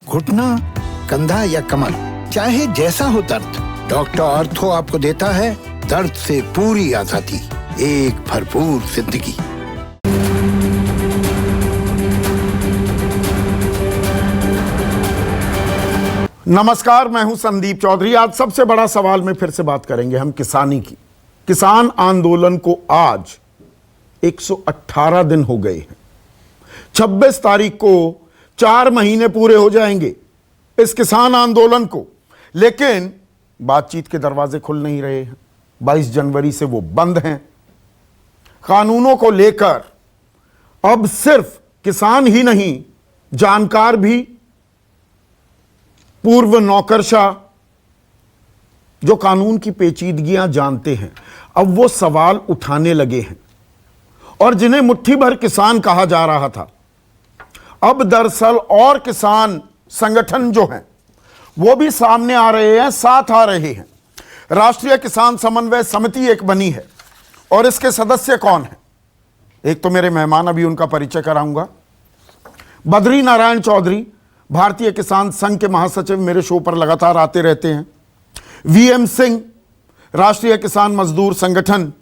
घुटना, कंधा या कमर, चाहे जैसा हो दर्द, डॉक्टर ऑर्थो आपको देता है दर्द से पूरी आजादी, एक भरपूर जिंदगी। नमस्कार, मैं हूं संदीप चौधरी। आज सबसे बड़ा सवाल में फिर से बात करेंगे हम किसानी की। किसान आंदोलन को आज 118 दिन हो गए हैं। 26 तारीख को 4 महीने पूरे हो जाएंगे इस किसान आंदोलन को, लेकिन बातचीत के दरवाजे खुल नहीं रहे हैं। 22 जनवरी से वो बंद हैं। कानूनों को लेकर अब सिर्फ किसान ही नहीं, जानकार भी, पूर्व नौकरशाह जो कानून की पेचीदगियां जानते हैं, अब वो सवाल उठाने लगे हैं। और जिन्हें मुट्ठी भर किसान कहा जा रहा था, अब दरअसल और किसान संगठन जो हैं वो भी सामने आ रहे हैं, साथ आ रहे हैं। राष्ट्रीय किसान समन्वय समिति एक बनी है और इसके सदस्य कौन हैं? एक तो मेरे मेहमान, अभी उनका परिचय कराऊंगा। बद्री नारायण चौधरी, भारतीय किसान संघ के महासचिव, मेरे शो पर लगातार आते रहते हैं। वीएम सिंह, राष्ट्रीय किसान मजदूर संगठन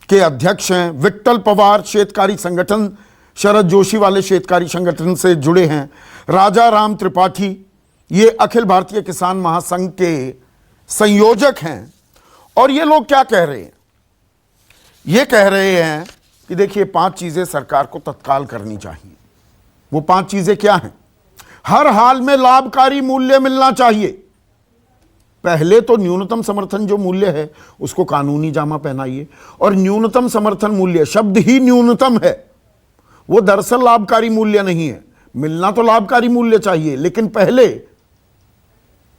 के अध्यक्ष हैं। विट्ठल पवार, शेतकारी संगठन, शरद जोशी वाले शेतकारी संगठन से जुड़े हैं। राजा राम त्रिपाठी, ये अखिल भारतीय किसान महासंघ के संयोजक हैं। और ये लोग क्या कह रहे हैं? ये कह रहे हैं कि देखिए, 5 चीजें सरकार को तत्काल करनी चाहिए। वो 5 चीजें क्या हैं? हर हाल में लाभकारी मूल्य मिलना चाहिए। पहले तो न्यूनतम समर्थन जो मूल्य है उसको कानूनी जामा पहनाइए। और न्यूनतम समर्थन मूल्य, शब्द ही न्यूनतम है, वो दरअसल लाभकारी मूल्य नहीं है। मिलना तो लाभकारी मूल्य चाहिए, लेकिन पहले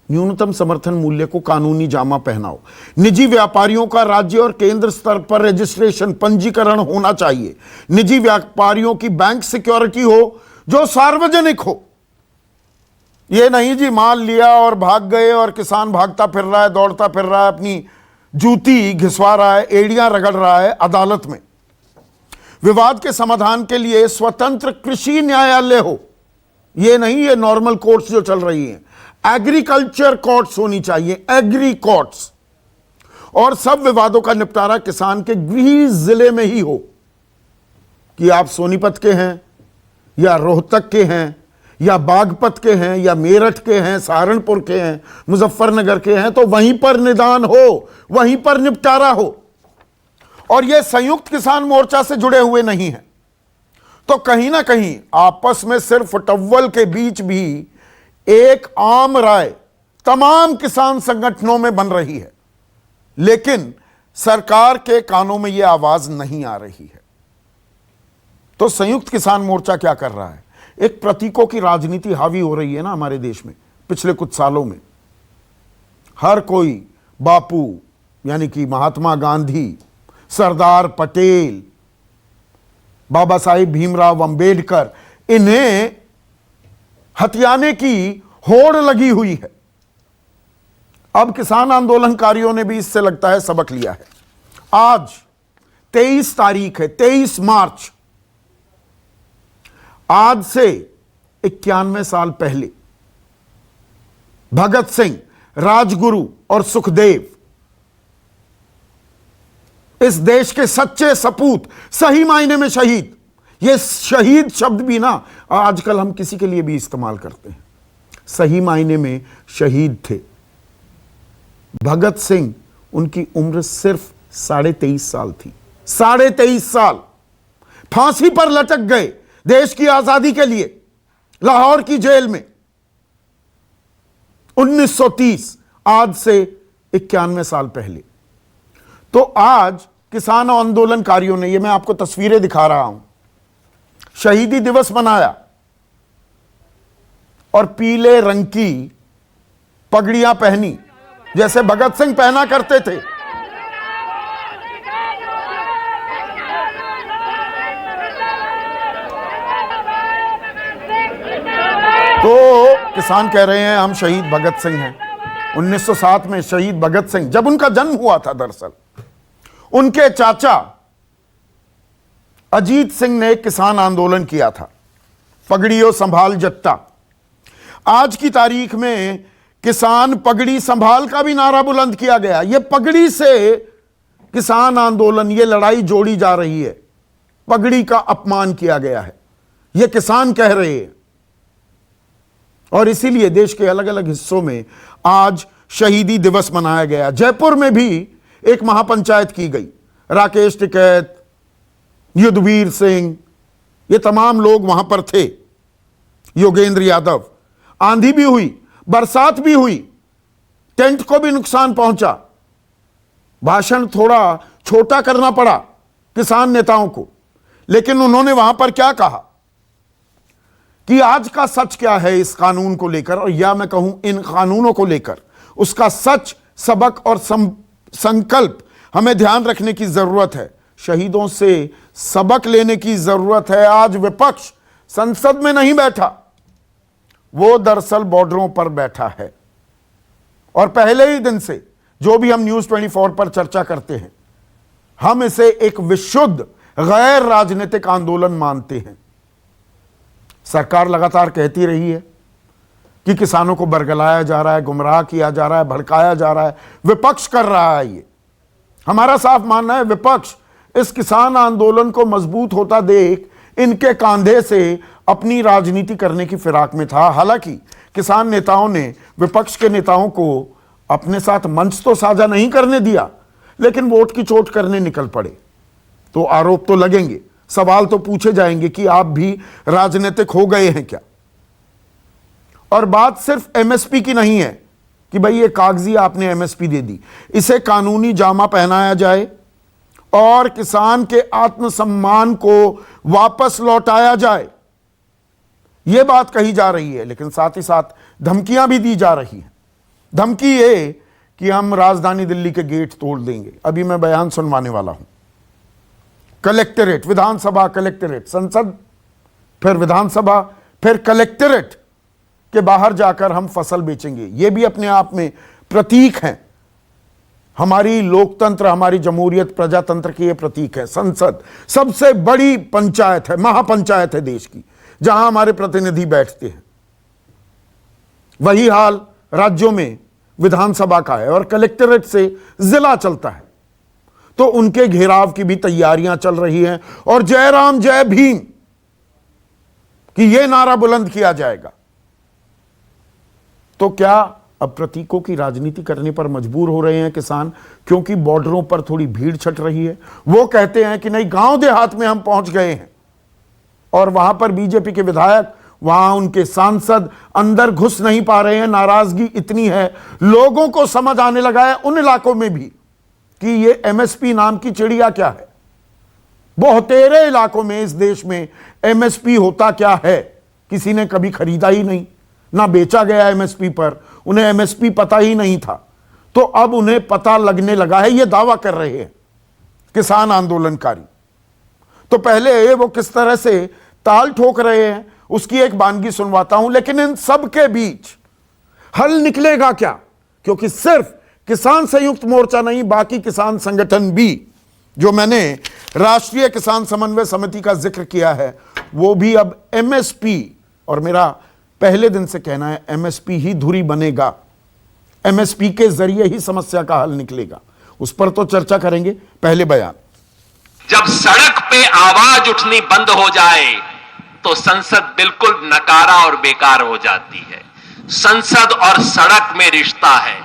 न्यूनतम समर्थन मूल्य को कानूनी जामा पहनाओ। निजी व्यापारियों का राज्य और केंद्र स्तर पर रजिस्ट्रेशन, पंजीकरण होना चाहिए। निजी व्यापारियों की बैंक सिक्योरिटी हो जो सार्वजनिक हो। ये नहीं जी माल लिया और भाग गए और किसान भागता फिर रहा है, दौड़ता फिर रहा है, अपनी जूती घिसवा रहा है, एड़ियां रगड़ रहा है अदालत में। विवाद के समाधान के लिए स्वतंत्र कृषि न्यायालय हो। ये नहीं ये नॉर्मल कोर्ट्स जो चल रही हैं, एग्रीकल्चर कोर्ट्स होनी चाहिए, एग्री कोर्ट्स। और सब विवादों का निपटारा किसान के गृह जिले में ही हो। कि आप सोनीपत के हैं या रोहतक के हैं या बागपत के हैं या मेरठ के हैं, सहारनपुर के हैं, मुजफ्फरनगर के हैं, तो वहीं पर निदान हो, वहीं पर निपटारा हो। और ये संयुक्त किसान मोर्चा से जुड़े हुए नहीं हैं, तो कहीं ना कहीं आपस में सिर्फ टव्वल के बीच भी एक आम राय तमाम किसान संगठनों में बन रही है, लेकिन सरकार के कानों में यह आवाज नहीं आ रही है। तो संयुक्त किसान मोर्चा क्या कर रहा है? एक प्रतीकों की राजनीति हावी हो रही है ना हमारे देश में पिछले कुछ सालों में। हर कोई बापू यानी कि महात्मा गांधी, सरदार पटेल, बाबा साहिब भीमराव अंबेडकर, इन्हें हथियाने की होड़ लगी हुई है। अब किसान आंदोलनकारियों ने भी इससे लगता है सबक लिया है। आज 23 तारीख है, 23 मार्च। आज से 91 साल पहले भगत सिंह, राजगुरु और सुखदेव, इस देश के सच्चे सपूत, सही मायने में शहीद। ये शहीद शब्द भी ना आजकल हम किसी के लिए भी इस्तेमाल करते हैं। सही मायने में शहीद थे भगत सिंह। उनकी उम्र सिर्फ 23.5 साल थी। 23.5 साल फांसी पर लटक गए देश की आजादी के लिए लाहौर की जेल में 1930, आज से 91 साल पहले। तो आज किसान आंदोलनकारियों ने, ये मैं आपको तस्वीरें दिखा रहा हूं, शहीदी दिवस मनाया और पीले रंग की पगड़ियां पहनी जैसे भगत सिंह पहना करते थे। तो किसान कह रहे हैं हम शहीद भगत सिंह हैं। 1907 में शहीद भगत सिंह, जब उनका जन्म हुआ था, दरअसल उनके चाचा अजीत सिंह ने किसान आंदोलन किया था, पगड़ियों संभाल जट्टा। आज की तारीख में किसान पगड़ी संभाल का भी नारा बुलंद किया गया। यह पगड़ी से किसान आंदोलन, यह लड़ाई जोड़ी जा रही है, पगड़ी का अपमान किया गया है, यह किसान कह रहे हैं। और इसीलिए देश के अलग अलग हिस्सों में आज शहीदी दिवस मनाया गया। जयपुर में भी एक महापंचायत की गई। राकेश टिकैत, युद्धवीर सिंह, ये तमाम लोग वहां पर थे, योगेंद्र यादव। आंधी भी हुई, बरसात भी हुई, टेंट को भी नुकसान पहुंचा। भाषण थोड़ा छोटा करना पड़ा किसान नेताओं को, लेकिन उन्होंने वहां पर क्या कहा कि आज का सच क्या है इस कानून को लेकर, और या मैं कहूं इन कानूनों को लेकर, उसका सच, सबक और संकल्प हमें ध्यान रखने की जरूरत है। शहीदों से सबक लेने की जरूरत है। आज विपक्ष संसद में नहीं बैठा, वो दरअसल बॉर्डरों पर बैठा है। और पहले ही दिन से जो भी हम न्यूज 24 पर चर्चा करते हैं, हम इसे एक विशुद्ध गैर राजनीतिक आंदोलन मानते हैं। सरकार लगातार कहती रही है कि किसानों को बरगलाया जा रहा है, गुमराह किया जा रहा है, भड़काया जा रहा है, विपक्ष कर रहा है। ये हमारा साफ मानना है, विपक्ष इस किसान आंदोलन को मजबूत होता देख इनके कांधे से अपनी राजनीति करने की फिराक में था। हालांकि किसान नेताओं ने विपक्ष के नेताओं को अपने साथ मंच तो साझा नहीं करने दिया, लेकिन वोट की चोट करने निकल पड़े। तो आरोप तो लगेंगे, सवाल तो पूछे जाएंगे कि आप भी राजनीतिक हो गए हैं क्या। और बात सिर्फ एमएसपी की नहीं है कि भाई ये कागजी आपने एमएसपी दे दी, इसे कानूनी जामा पहनाया जाए और किसान के आत्मसम्मान को वापस लौटाया जाए, यह बात कही जा रही है। लेकिन साथ ही साथ धमकियां भी दी जा रही हैं। धमकी ये कि हम राजधानी दिल्ली के गेट तोड़ देंगे। अभी मैं बयान सुनवाने वाला हूं। कलेक्टरेट, विधानसभा, कलेक्टरेट, संसद, फिर विधानसभा, फिर कलेक्टरेट के बाहर जाकर हम फसल बेचेंगे। यह भी अपने आप में प्रतीक हैं। हमारी लोकतंत्र, हमारी जमहूरियत, प्रजातंत्र की यह प्रतीक है। संसद सबसे बड़ी पंचायत है, महापंचायत है देश की, जहां हमारे प्रतिनिधि बैठते हैं। वही हाल राज्यों में विधानसभा का है और कलेक्टरेट से जिला चलता है। तो उनके घेराव की भी तैयारियां चल रही हैं और जय राम जय भीम कि यह नारा बुलंद किया जाएगा। तो क्या अब प्रतीकों की राजनीति करने पर मजबूर हो रहे हैं किसान, क्योंकि बॉर्डरों पर थोड़ी भीड़ छट रही है? वो कहते हैं कि नहीं, गांव देहात में हम पहुंच गए हैं और वहां पर बीजेपी के विधायक, वहां उनके सांसद अंदर घुस नहीं पा रहे हैं। नाराजगी इतनी है, लोगों को समझ आने लगा है उन इलाकों में भी कि ये एमएसपी नाम की चिड़िया क्या है। बहुतेरे इलाकों में इस देश में एमएसपी होता क्या है किसी ने कभी खरीदा ही नहीं, ना बेचा गया एमएसपी पर, उन्हें एमएसपी पता ही नहीं था। तो अब उन्हें पता लगने लगा है, यह दावा कर रहे हैं किसान आंदोलनकारी। तो पहले वो किस तरह से ताल ठोक रहे हैं उसकी एक वानगी सुनवाता हूं। लेकिन इन सब के बीच हल निकलेगा क्या? क्योंकि सिर्फ किसान संयुक्त मोर्चा नहीं, बाकी किसान संगठन भी, जो मैंने राष्ट्रीय किसान समन्वय समिति का जिक्र किया है, वो भी अब एमएसपी, और मेरा पहले दिन से कहना है एमएसपी ही धुरी बनेगा, एमएसपी के जरिए ही समस्या का हल निकलेगा। उस पर तो चर्चा करेंगे। पहले बयान। जब सड़क पे आवाज उठनी बंद हो जाए तो संसद बिल्कुल नकारा और बेकार हो जाती है। संसद और सड़क में रिश्ता है,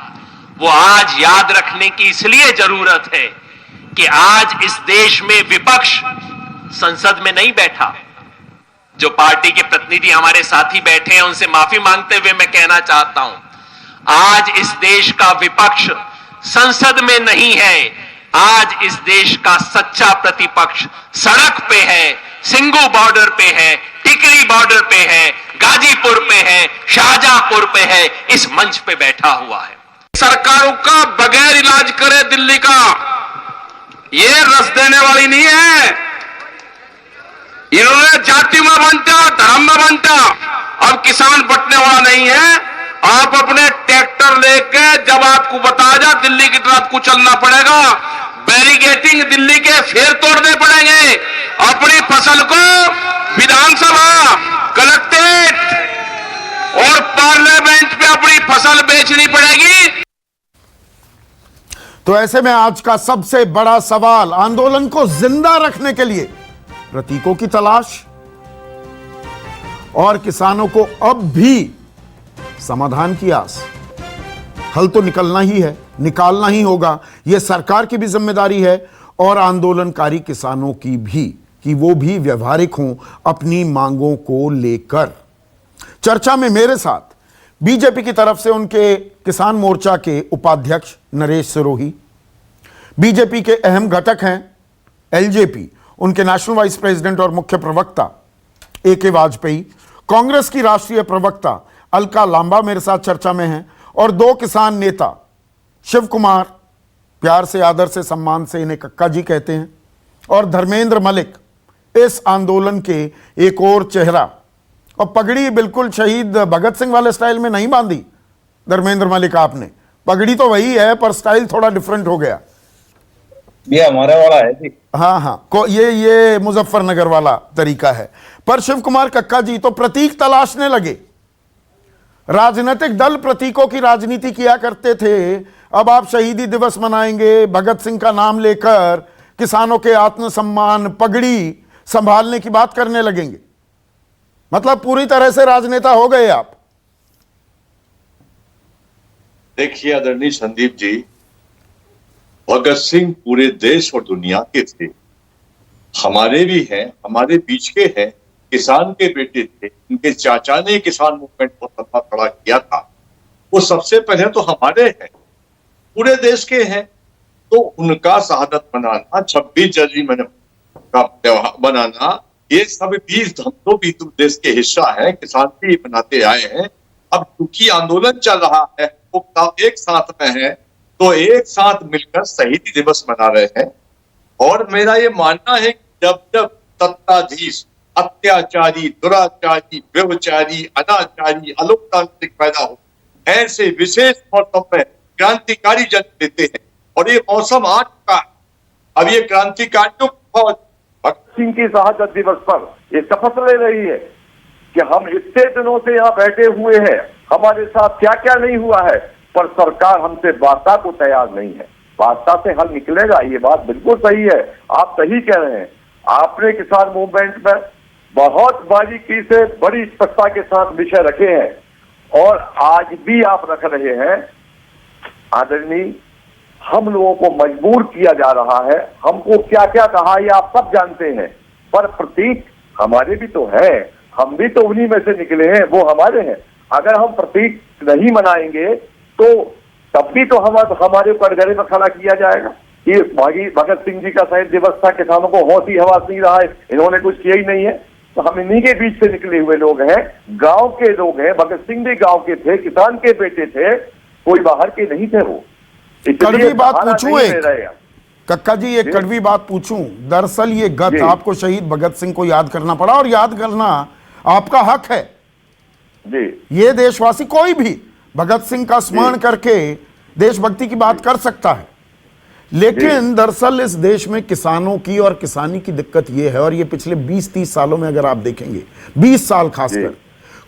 वो आज याद रखने की इसलिए जरूरत है कि आज इस देश में विपक्ष संसद में नहीं बैठा। जो पार्टी के प्रतिनिधि हमारे साथी बैठे हैं उनसे माफी मांगते हुए मैं कहना चाहता हूं, आज इस देश का विपक्ष संसद में नहीं है। आज इस देश का सच्चा प्रतिपक्ष सड़क पे है, सिंगू बॉर्डर पे है, टिकरी बॉर्डर पे है, गाजीपुर पे है, शाहजहांपुर पे है, इस मंच पे बैठा हुआ है। सरकारों का बगैर इलाज करे दिल्ली का, ये रस देने वाली नहीं है। इन्होंने जाति में बांटा, धर्म में बांटा, अब किसान बटने वाला नहीं है। आप अपने ट्रैक्टर लेके जब आपको बताया जा दिल्ली की तरफ को चलना पड़ेगा, बैरिकेटिंग दिल्ली के फेर तोड़ने पड़ेंगे। अपनी फसल को विधानसभा, कलेक्ट्रेट और पार्लियामेंट पे अपनी फसल बेचनी पड़ेगी। तो ऐसे में आज का सबसे बड़ा सवाल, आंदोलन को जिंदा रखने के लिए प्रतीकों की तलाश और किसानों को अब भी समाधान की आस। हल तो निकलना ही है, निकालना ही होगा। यह सरकार की भी जिम्मेदारी है और आंदोलनकारी किसानों की भी, कि वो भी व्यवहारिक हों अपनी मांगों को लेकर। चर्चा में मेरे साथ बीजेपी की तरफ से उनके किसान मोर्चा के उपाध्यक्ष नरेश सिरोही, बीजेपी के अहम घटक हैं एलजेपी, उनके नेशनल वाइस प्रेसिडेंट और मुख्य प्रवक्ता AK वाजपेयी, कांग्रेस की राष्ट्रीय प्रवक्ता अलका लांबा मेरे साथ चर्चा में हैं, और दो किसान नेता शिव कुमार, प्यार से, आदर से, सम्मान से इन्हें कक्का जी कहते हैं, और धर्मेंद्र मलिक, इस आंदोलन के एक और चेहरा। और पगड़ी बिल्कुल शहीद भगत सिंह वाले स्टाइल में नहीं बांधी धर्मेंद्र मलिक आपने, पगड़ी तो वही है पर स्टाइल थोड़ा डिफरेंट हो गया। ये हमारे वाला है जी। हाँ, ये मुजफ्फरनगर वाला तरीका है। पर शिव कुमार कक्का जी तो प्रतीक तलाशने लगे। राजनीतिक दल प्रतीकों की राजनीति किया करते थे, अब आप शहीदी दिवस मनाएंगे, भगत सिंह का नाम लेकर किसानों के आत्मसम्मान, पगड़ी संभालने की बात करने लगेंगे। मतलब पूरी तरह से राजनेता हो गए आप। देखिए आदरणीय संदीप जी, भगत सिंह पूरे देश और दुनिया के थे, हमारे भी हैं, हमारे बीच के हैं, किसान के बेटे थे। उनके चाचा ने किसान मूवमेंट बहुत लंबा खड़ा किया था, वो सबसे पहले तो हमारे हैं, पूरे देश के हैं। तो उनका शहादत मनाना, 26 जनवरी का त्योहार मनाना, ये सब भी हम तो भी देश के हिस्सा है, किसान भी मनाते आए हैं। अब चूंकि आंदोलन चल रहा है, वो एक साथ में है, तो एक साथ मिलकर शहीदी दिवस मना रहे हैं। और मेरा ये मानना है कि जब जब सत्ताधीश अत्याचारी, दुराचारी, व्यभिचारी, अनाचारी, अलोकतांत्रिक पैदा हो, ऐसे विशेष मौसम में क्रांतिकारी जन्म लेते हैं। और ये मौसम आ चुका है। अब ये क्रांतिकारियों फौज भगत सिंह की शहादत दिवस पर ये शपथ ले रही है कि हम इतने दिनों से यहाँ बैठे हुए हैं, हमारे साथ क्या क्या नहीं हुआ है, पर सरकार हमसे वार्ता को तैयार नहीं है। वार्ता से हल निकलेगा, ये बात बिल्कुल सही है, आप सही कह रहे हैं। आपने किसान मूवमेंट में बहुत बारीकी से, बड़ी स्पष्टता के साथ विषय रखे हैं और आज भी आप रख रहे हैं। आदरणीय, हम लोगों को मजबूर किया जा रहा है, हमको क्या क्या कहा ये आप सब जानते हैं, पर प्रतीक हमारे भी तो है, हम भी तो उन्हीं में से निकले हैं, वो हमारे हैं। अगर हम प्रतीक नहीं मनाएंगे तो तब भी तो हमारे कटघरे में खड़ा किया जाएगा। ये भगत सिंह जी का शहीद दिवस था, किसानों को होश ही हवास नहीं रहा है, इन्होंने कुछ किया ही नहीं है। तो हम इन्हीं के बीच से निकले हुए लोग हैं, गांव के लोग हैं। भगत सिंह भी गांव के थे, किसान के बेटे थे, कोई बाहर के नहीं थे। वो कड़वी बात पूछूं एक, कक्का जी एक कड़वी बात पूछूं। दरअसल ये गत आपको शहीद भगत सिंह को याद करना पड़ा, और याद करना आपका हक है जी। ये देशवासी कोई भी भगत सिंह का स्मरण करके देशभक्ति की बात कर सकता है, लेकिन दरअसल इस देश में किसानों की और किसानी की दिक्कत यह है, और ये पिछले 20-30 सालों में अगर आप देखेंगे, 20 साल खासकर,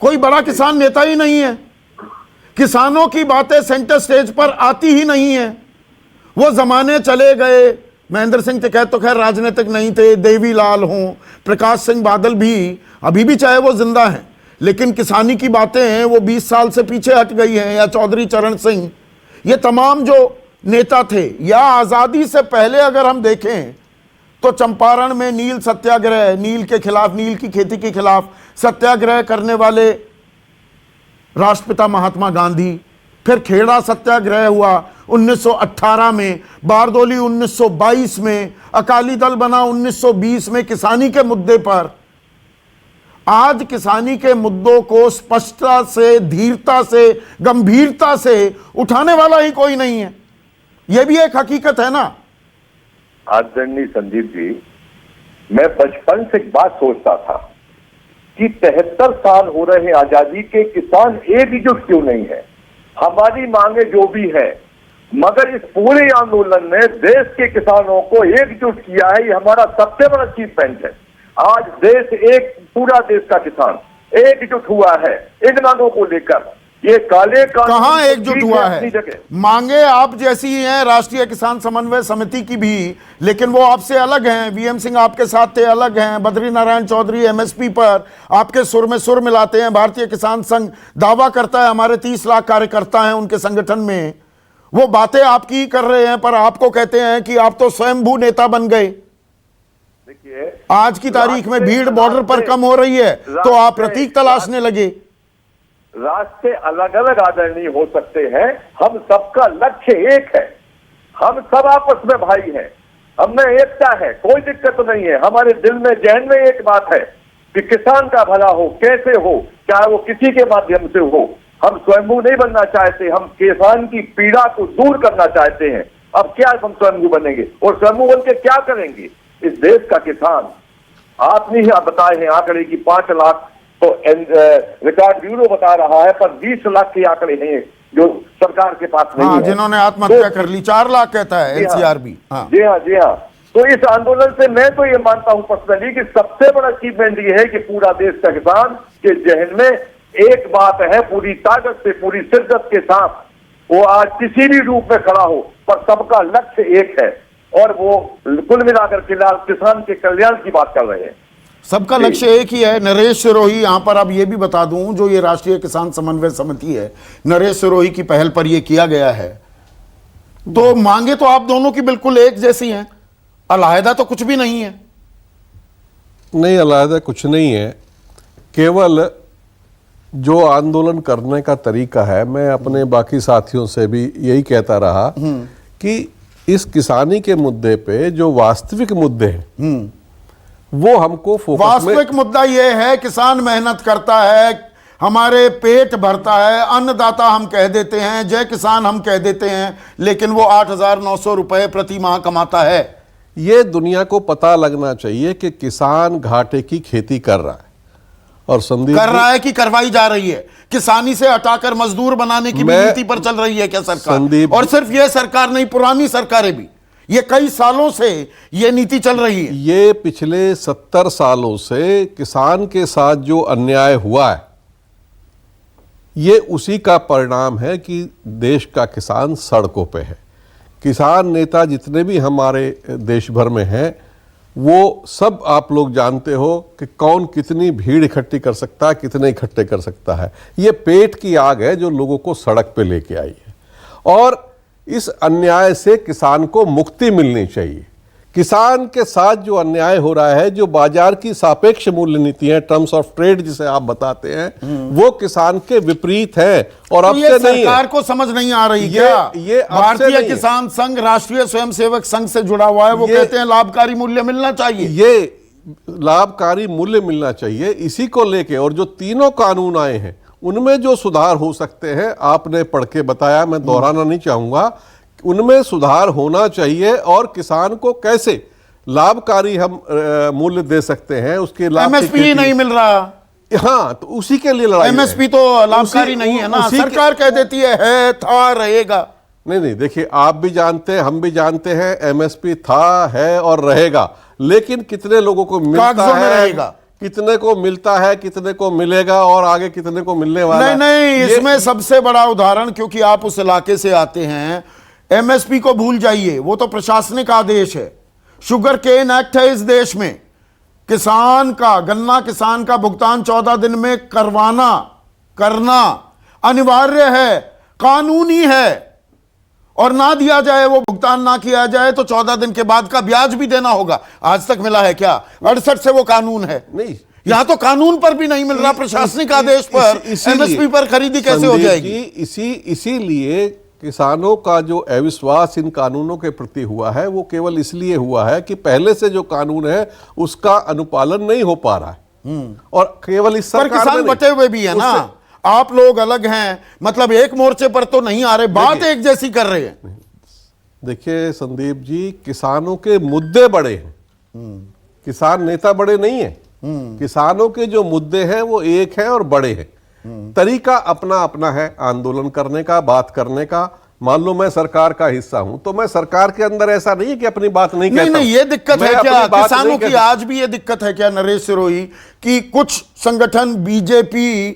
कोई बड़ा किसान नेता ही नहीं है। किसानों की बातें सेंटर स्टेज पर आती ही नहीं है। वो जमाने चले गए। महेंद्र सिंह टिकैत तो खैर राजनीतिक नहीं थे, देवीलाल हों, प्रकाश सिंह बादल भी अभी भी चाहे वो जिंदा हैं, लेकिन किसानी की बातें हैं वो 20 साल से पीछे हट गई हैं। या चौधरी चरण सिंह, ये तमाम जो नेता थे, या आज़ादी से पहले अगर हम देखें तो चंपारण में नील सत्याग्रह, नील के खिलाफ, नील की खेती के खिलाफ सत्याग्रह करने वाले राष्ट्रपिता महात्मा गांधी, फिर खेड़ा सत्याग्रह हुआ 1918 में, बारदोली 1922 में, अकाली दल बना 1920 में किसानी के मुद्दे पर। आज किसानी के मुद्दों को स्पष्टता से, धीरता से, गंभीरता से उठाने वाला ही कोई नहीं है। यह भी एक हकीकत है ना। आदरणीय संदीप जी, मैं बचपन से एक बात सोचता था कि 73 साल हो रहे हैं आजादी के, किसान एकजुट क्यों नहीं है। हमारी मांगे जो भी है, मगर इस पूरे आंदोलन ने देश के किसानों को एकजुट किया है। ये हमारा सबसे बड़ा अचीवमेंट है। आज देश, एक पूरा देश का किसान एकजुट हुआ है इन मांगों को लेकर। ये काले कानून कहां तो एकजुट ठीक हुआ अपनी है? जगह। मांगे आप जैसी ही हैं राष्ट्रीय किसान समन्वय समिति की भी, लेकिन वो आपसे अलग हैं। वीएम सिंह आपके साथ थे, अलग हैं। बद्री नारायण चौधरी एमएसपी पर आपके सुर में सुर मिलाते हैं। भारतीय किसान संघ दावा करता है हमारे 30 लाख कार्यकर्ता हैं उनके संगठन में। वो बातें आपकी ही कर रहे हैं, पर आपको कहते हैं कि आप तो स्वयंभू नेता बन गए। देखिए, आज की तारीख में भीड़ बॉर्डर पर कम हो रही है तो आप प्रतीक तलाशने लगे। रास्ते अलग अलग आदरणीय हो सकते हैं, हम सबका लक्ष्य एक है। हम सब आपस में भाई हैं, हमें एकता है, कोई दिक्कत नहीं है। हमारे दिल में जहन में एक बात है कि किसान का भला हो, कैसे हो, चाहे वो किसी के माध्यम से हो। हम स्वयंभू नहीं बनना चाहते, हम किसान की पीड़ा को दूर करना चाहते हैं। अब क्या हम स्वयंभू बनेंगे और स्वयंभू बन के क्या करेंगे? इस देश का किसान, आपने ही बताए हैं आंकड़े की 5 लाख तो रिकॉर्ड ब्यूरो बता रहा है, पर 20 लाख के आंकड़े हैं जो सरकार के पास नहीं है, जिन्होंने आत्महत्या कर ली। 4 लाख कहता है एनसीआरबी। जी हाँ। तो इस आंदोलन से मैं तो ये मानता हूं पर्सनली कि सबसे बड़ा अचीवमेंट ये है कि पूरा देश का किसान के जहन में एक बात है, पूरी ताकत से, पूरी शिद्दत के साथ वो आज किसी भी रूप में खड़ा हो, पर सबका लक्ष्य एक है और वो कुल मिलाकर फिलहाल किसान के कल्याण की बात कर रहे हैं। सबका लक्ष्य एक ही है। नरेश सिरोही, यहां पर अब ये भी बता दूं, जो ये राष्ट्रीय किसान समन्वय समिति है, नरेश सिरोही की पहल पर ये किया गया है। तो मांगे तो आप दोनों की बिल्कुल एक जैसी हैं, अलहदा तो कुछ भी नहीं है। नहीं, अलहदा कुछ नहीं है। केवल जो आंदोलन करने का तरीका है, मैं अपने बाकी साथियों से भी यही कहता रहा कि इस किसानी के मुद्दे पे जो वास्तविक मुद्दे हैं वो हमको फोकस में। वास्तविक मुद्दा यह है किसान मेहनत करता है, हमारे पेट भरता है, अन्नदाता हम कह देते हैं, जय किसान हम कह देते हैं, लेकिन वो 8,900 रुपए प्रति माह कमाता है। ये दुनिया को पता लगना चाहिए कि किसान घाटे की खेती कर रहा है और संदीप कर रहा है कि करवाई जा रही है। किसानी से हटाकर मजदूर बनाने की भी नीति पर चल रही है क्या सरकार? और सिर्फ यह सरकार नहीं, पुरानी सरकारें भी, ये कई सालों से ये नीति चल रही है। ये पिछले 70 सालों से किसान के साथ जो अन्याय हुआ है, ये उसी का परिणाम है कि देश का किसान सड़कों पे है। किसान नेता जितने भी हमारे देश भर में हैं, वो सब आप लोग जानते हो कि कौन कितनी भीड़ इकट्ठी कर सकता है, कितने इकट्ठे कर सकता है। ये पेट की आग है जो लोगों को सड़क पे लेके आई है और इस अन्याय से किसान को मुक्ति मिलनी चाहिए। किसान के साथ जो अन्याय हो रहा है, जो बाजार की सापेक्ष मूल्य नीति है, टर्म्स ऑफ ट्रेड जिसे आप बताते हैं, वो किसान के विपरीत है और अब से नहीं है। सरकार को समझ नहीं आ रही क्या? ये भारतीय किसान संघ राष्ट्रीय स्वयंसेवक संघ से जुड़ा हुआ है, वो कहते हैं लाभकारी मूल्य मिलना चाहिए। ये लाभकारी मूल्य मिलना चाहिए, इसी को लेके और जो तीनों कानून आए हैं उनमें जो सुधार हो सकते हैं आपने पढ़ के बताया, मैं दोहराना नहीं चाहूंगा। उनमें सुधार होना चाहिए और किसान को कैसे लाभकारी हम मूल्य दे सकते हैं, उसके लाभ। एमएसपी नहीं मिल रहा। हाँ, तो उसी के लिए लड़ाई। एमएसपी तो लाभकारी नहीं है ना, सरकार कह देती है था रहेगा। नहीं, देखिए आप भी जानते हैं, हम भी जानते हैं, एमएसपी था, है और रहेगा, लेकिन कितने लोगों को मिलता है, रहेगा कितने को मिलता है, कितने को मिलेगा और आगे कितने को मिलने वाला है। नहीं, इसमें सबसे बड़ा उदाहरण, क्योंकि आप उस इलाके से आते हैं, एमएसपी को भूल जाइए, वो तो प्रशासनिक आदेश है। शुगर केन एक्ट है इस देश में, किसान का, गन्ना किसान का भुगतान 14 दिन में करना अनिवार्य है, कानूनी है, और ना दिया जाए, वो भुगतान ना किया जाए तो 14 दिन के बाद का ब्याज भी देना होगा। आज तक मिला है क्या? 68 से वो कानून है। नहीं, यहां तो कानून पर भी नहीं मिल रहा, प्रशासनिक आदेश पर एमएसपी पर खरीदी कैसे हो जाएगी? इसीलिए किसानों का जो अविश्वास इन कानूनों के प्रति हुआ है, वो केवल इसलिए हुआ है कि पहले से जो कानून है उसका अनुपालन नहीं हो पा रहा है और केवल इस सरकार में किसान बटे हुए भी है ना। आप लोग अलग हैं, मतलब एक मोर्चे पर तो नहीं आ रहे, बात एक जैसी कर रहे हैं। देखिए संदीप जी, किसानों के मुद्दे बड़े हैं, किसान नेता बड़े नहीं है। किसानों के जो मुद्दे हैं वो एक है और बड़े हैं। तरीका अपना अपना है आंदोलन करने का, बात करने का। मान लो मैं सरकार का हिस्सा हूं तो मैं सरकार के अंदर ऐसा नहीं है कि अपनी बात नहीं कहता। नहीं, ये दिक्कत है क्या किसानों की? आज भी ये दिक्कत है क्या नरेश सिरोही कि कुछ संगठन बीजेपी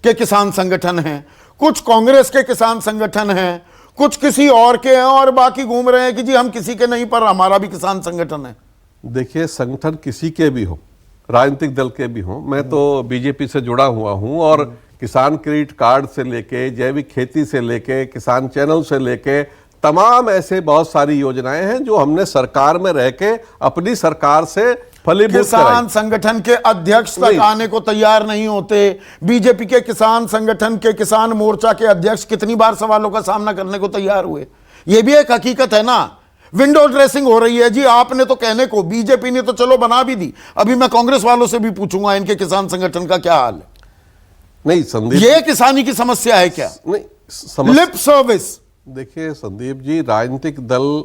के किसान संगठन हैं, कुछ कांग्रेस के किसान संगठन हैं, कुछ किसी और के हैं, और बाकी घूम रहे हैं कि जी हम किसी के नहीं पर हमारा भी किसान संगठन है। देखिए, संगठन किसी के भी हो, राजनीतिक दल के भी हों, मैं तो बीजेपी से जुड़ा हुआ हूं और किसान क्रेडिट कार्ड से लेके, जैविक खेती से लेके, किसान चैनल से लेके तमाम ऐसे बहुत सारी योजनाएं हैं जो हमने सरकार में रह के अपनी सरकार से फलीभूत किसान संगठन के अध्यक्ष तक आने को तैयार नहीं होते। बीजेपी के किसान संगठन के किसान मोर्चा के अध्यक्ष कितनी बार सवालों का सामना करने को तैयार हुए। यह भी एक हकीकत है ना। विंडो ड्रेसिंग हो रही है जी। आपने तो कहने को, बीजेपी ने तो चलो बना भी दी, अभी मैं कांग्रेस वालों से भी पूछूंगा इनके किसान संगठन का क्या हाल है। नहीं संदीप, ये किसानी की समस्या है क्या? नहीं, लिप सर्विस। देखिए संदीप जी, राजनीतिक दल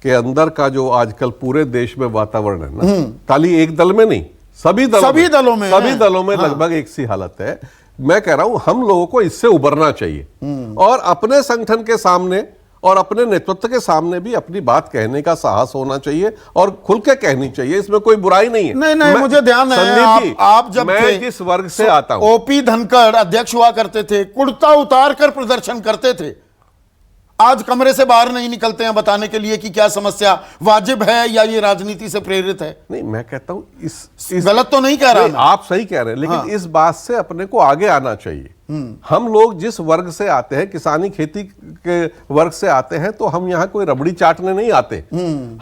के अंदर का जो आजकल पूरे देश में वातावरण है ना, खाली एक दल में नहीं, सभी दलों में लगभग एक सी हालत है। मैं कह रहा हूं हम लोगों को इससे उबरना चाहिए और अपने संगठन के सामने और अपने नेतृत्व के सामने भी अपनी बात कहने का साहस होना चाहिए और खुल के कहनी चाहिए। इसमें कोई बुराई नहीं है। नहीं, मुझे ध्यान है आप जब मैं जिस वर्ग से आता हूं, ओपी धनखड़ अध्यक्ष हुआ करते थे, कुर्ता उतार कर प्रदर्शन करते थे। आज कमरे से बाहर नहीं निकलते हैं बताने के लिए कि क्या समस्या वाजिब है या ये राजनीति से प्रेरित है। नहीं, मैं कहता हूं इस गलत तो नहीं कह रहा मैं। आप सही कह रहे हैं, लेकिन इस बात से अपने को आगे आना चाहिए। हम लोग जिस वर्ग से आते हैं, किसानी खेती के वर्ग से आते हैं, तो हम यहाँ कोई रबड़ी चाटने नहीं आते।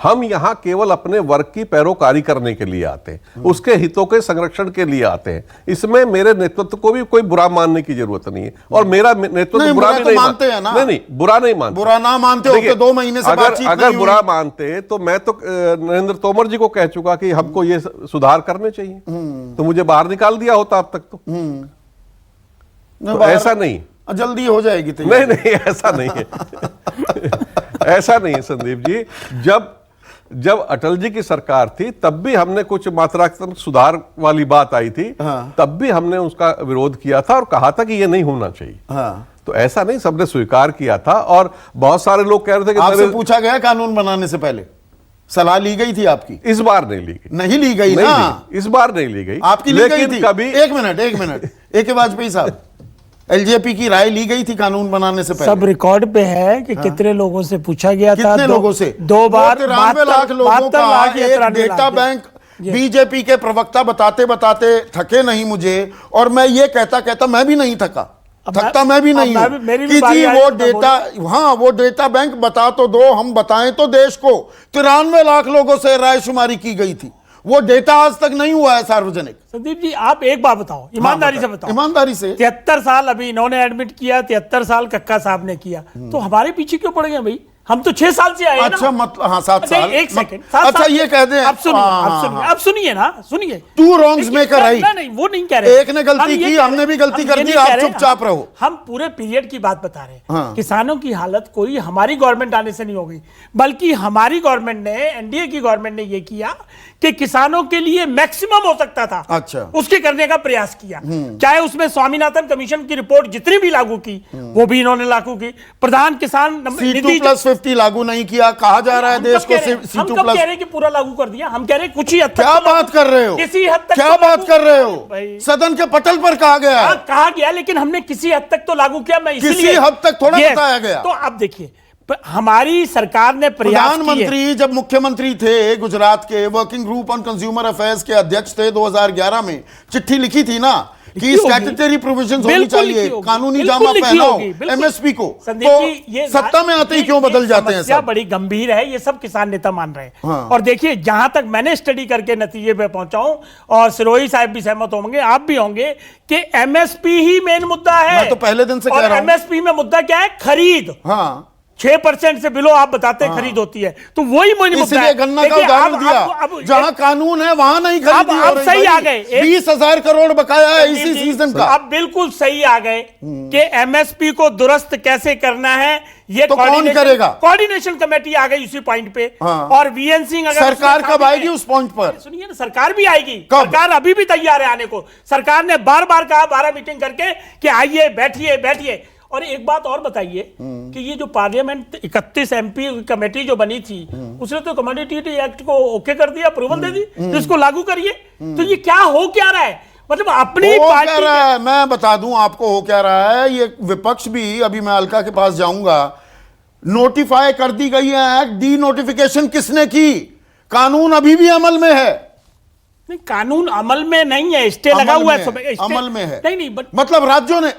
हम यहाँ केवल अपने वर्ग की पैरोकारी करने के लिए आते हैं, उसके हितों के संरक्षण के लिए आते हैं। इसमें मेरे नेतृत्व को भी कोई बुरा मानने की जरूरत नहीं है और मेरा नेतृत्व बुरा भी नहीं मानते हैं ना। नहीं, बुरा नहीं मानते। बुरा ना मानते हो तो 2 महीने से बातचीत अगर बुरा मानते तो मैं तो नरेंद्र तोमर जी को कह चुका कि हमको ये सुधार करने चाहिए, तो मुझे बाहर निकाल दिया होता अब तक। तो ऐसा नहीं, जल्दी हो जाएगी तो। नहीं, ऐसा नहीं है। ऐसा नहीं है संदीप जी। जब अटल जी की सरकार थी तब भी हमने कुछ मात्रात्मक सुधार वाली बात आई थी, तब भी हमने उसका विरोध किया था और कहा था कि ये नहीं होना चाहिए। तो ऐसा नहीं, सबने स्वीकार किया था और बहुत सारे लोग कह रहे थे कि आपसे पूछा गया कानून बनाने से पहले, सलाह ली गई थी आपकी? इस बार नहीं ली गई। नहीं ली गई ना, इस बार नहीं ली गई। आपकी ली गई थी कभी? एक मिनट ए.के. वाजपेयी साहब, एलजेपी की राय ली गई थी कानून बनाने से पहले? सब रिकॉर्ड पे है कि कितने लोगों से पूछा गया था। कितने लोगों से? 2 बार 93 लाख लोगों का एक डेटा बैंक। बीजेपी के प्रवक्ता बताते बताते थके नहीं मुझे, और मैं ये कहता मैं भी नहीं थकता मैं भी नहीं हूं कि जी वो डेटा, हाँ वो डेटा बैंक बता तो दो, हम बताएं तो देश को। 93 लाख लोगों से रायशुमारी की गई थी, वो डेटा आज तक नहीं हुआ है सार्वजनिक। संदीप जी, आप एक बात बताओ, ईमानदारी से बताओ। ईमानदारी से 73 साल अभी इन्होंने एडमिट किया, 73 साल कक्का साहब ने किया, तो हमारे पीछे क्यों पड़ गए भाई? हम तो 6 साल से आए हैं। अच्छा, मतलब हाँ 7 साल। एक सेकंड, अच्छा ये कह दें, अब सुनिए ना, सुनिए। 2 wrongs make a right। नहीं, वो नहीं कह रहे। एक ने गलती की, हमने भी गलती कर दी, आप चुपचाप रहो। हम पूरे पीरियड की बात बता रहे हैं। किसानों की हालत कोई हमारी गवर्नमेंट आने से नहीं हो गई, बल्कि हमारी गवर्नमेंट ने, एनडीए की गवर्नमेंट ने ये किया कि किसानों के लिए मैक्सिमम हो सकता था, अच्छा, उसके करने का प्रयास किया। चाहे उसमें स्वामीनाथन कमीशन की रिपोर्ट जितनी भी लागू की, वो भी इन्होंने लागू की। प्रधान किसान C2+50 लागू नहीं किया, कहा जा रहा है देश को हम कब कह रहे हैं कि पूरा लागू कर दिया? हम कह रहे हैं कुछ ही हद तक। क्या बात कर रहे हो? किसी हद तक क्या बात कर रहे हो? सदन के पटल पर कहा गया है। कहा गया, लेकिन हमने किसी हद तक तो लागू किया। मैं किसी हद तक थोड़ा बताया गया। तो अब देखिए, हमारी सरकार ने प्रयास किए। प्रधानमंत्री जब मुख्यमंत्री थे गुजरात के, working group on consumer affairs के अध्यक्ष थे, 2011 में चिट्ठी लिखी थी ना कि स्टैट्यूटरी प्रोविजंस होनी चाहिए, कानूनी जामा पहनाओ एमएसपी को। तो ये सत्ता में आते ही क्यों बदल जाते हैं? सब बड़ी गंभीर है, ये सब किसान नेता मान रहे हैं। और देखिए, जहां तक मैंने स्टडी करके नतीजे पे पहुंचा हूं, और सिरोही साहब भी सहमत होंगे, आप भी होंगे, कि एमएसपी ही मेन मुद्दा है। मैं तो पहले दिन से कह रहा हूं। एमएसपी में मुद्दा क्या है? खरीद। 6% से बिलो आप बताते हैं खरीद होती है, तो वही मुद्दा है। इसलिए गन्ना का उदाहरण दिया, जहां कानून है वहां नहीं खरीदी। अब सही आ गए, 20,000 करोड़ बकाया है इसी सीजन का। अब बिल्कुल सही आ गए कि एमएसपी को दुरुस्त कैसे करना है, ये तो कौन करेगा? कोऑर्डिनेशन कमेटी आ गई उसी पॉइंट पे। और वीएन सिंह, अगर सरकार कब आएगी उस पॉइंट पर? सुनिए ना, सरकार भी आएगी। सरकार अभी भी तैयार है आने को। सरकार ने बार बार कहा 12 मीटिंग करके कि आइए, बैठिए। और एक बात और बताइए कि ये जो पार्लियामेंट 31 एमपी कमेटी जो बनी थी, उसने तो कमोडिटी एक्ट को ओके कर दिया, अप्रूवल दे दी, तो इसको लागू करिए। तो ये क्या हो क्या रहा है? मतलब अपनी हो पार्टी क्या रहा है, मैं बता दूं आपको हो क्या रहा है। ये विपक्ष भी, अभी मैं अलका के पास जाऊंगा, नोटिफाई कर दी गई है एक्ट, डी नोटिफिकेशन किसने की? कानून अभी भी अमल में है। नहीं, कानून अमल में नहीं है, स्टे लगा हुआ है, अमल में है। नहीं मतलब राज्यों ने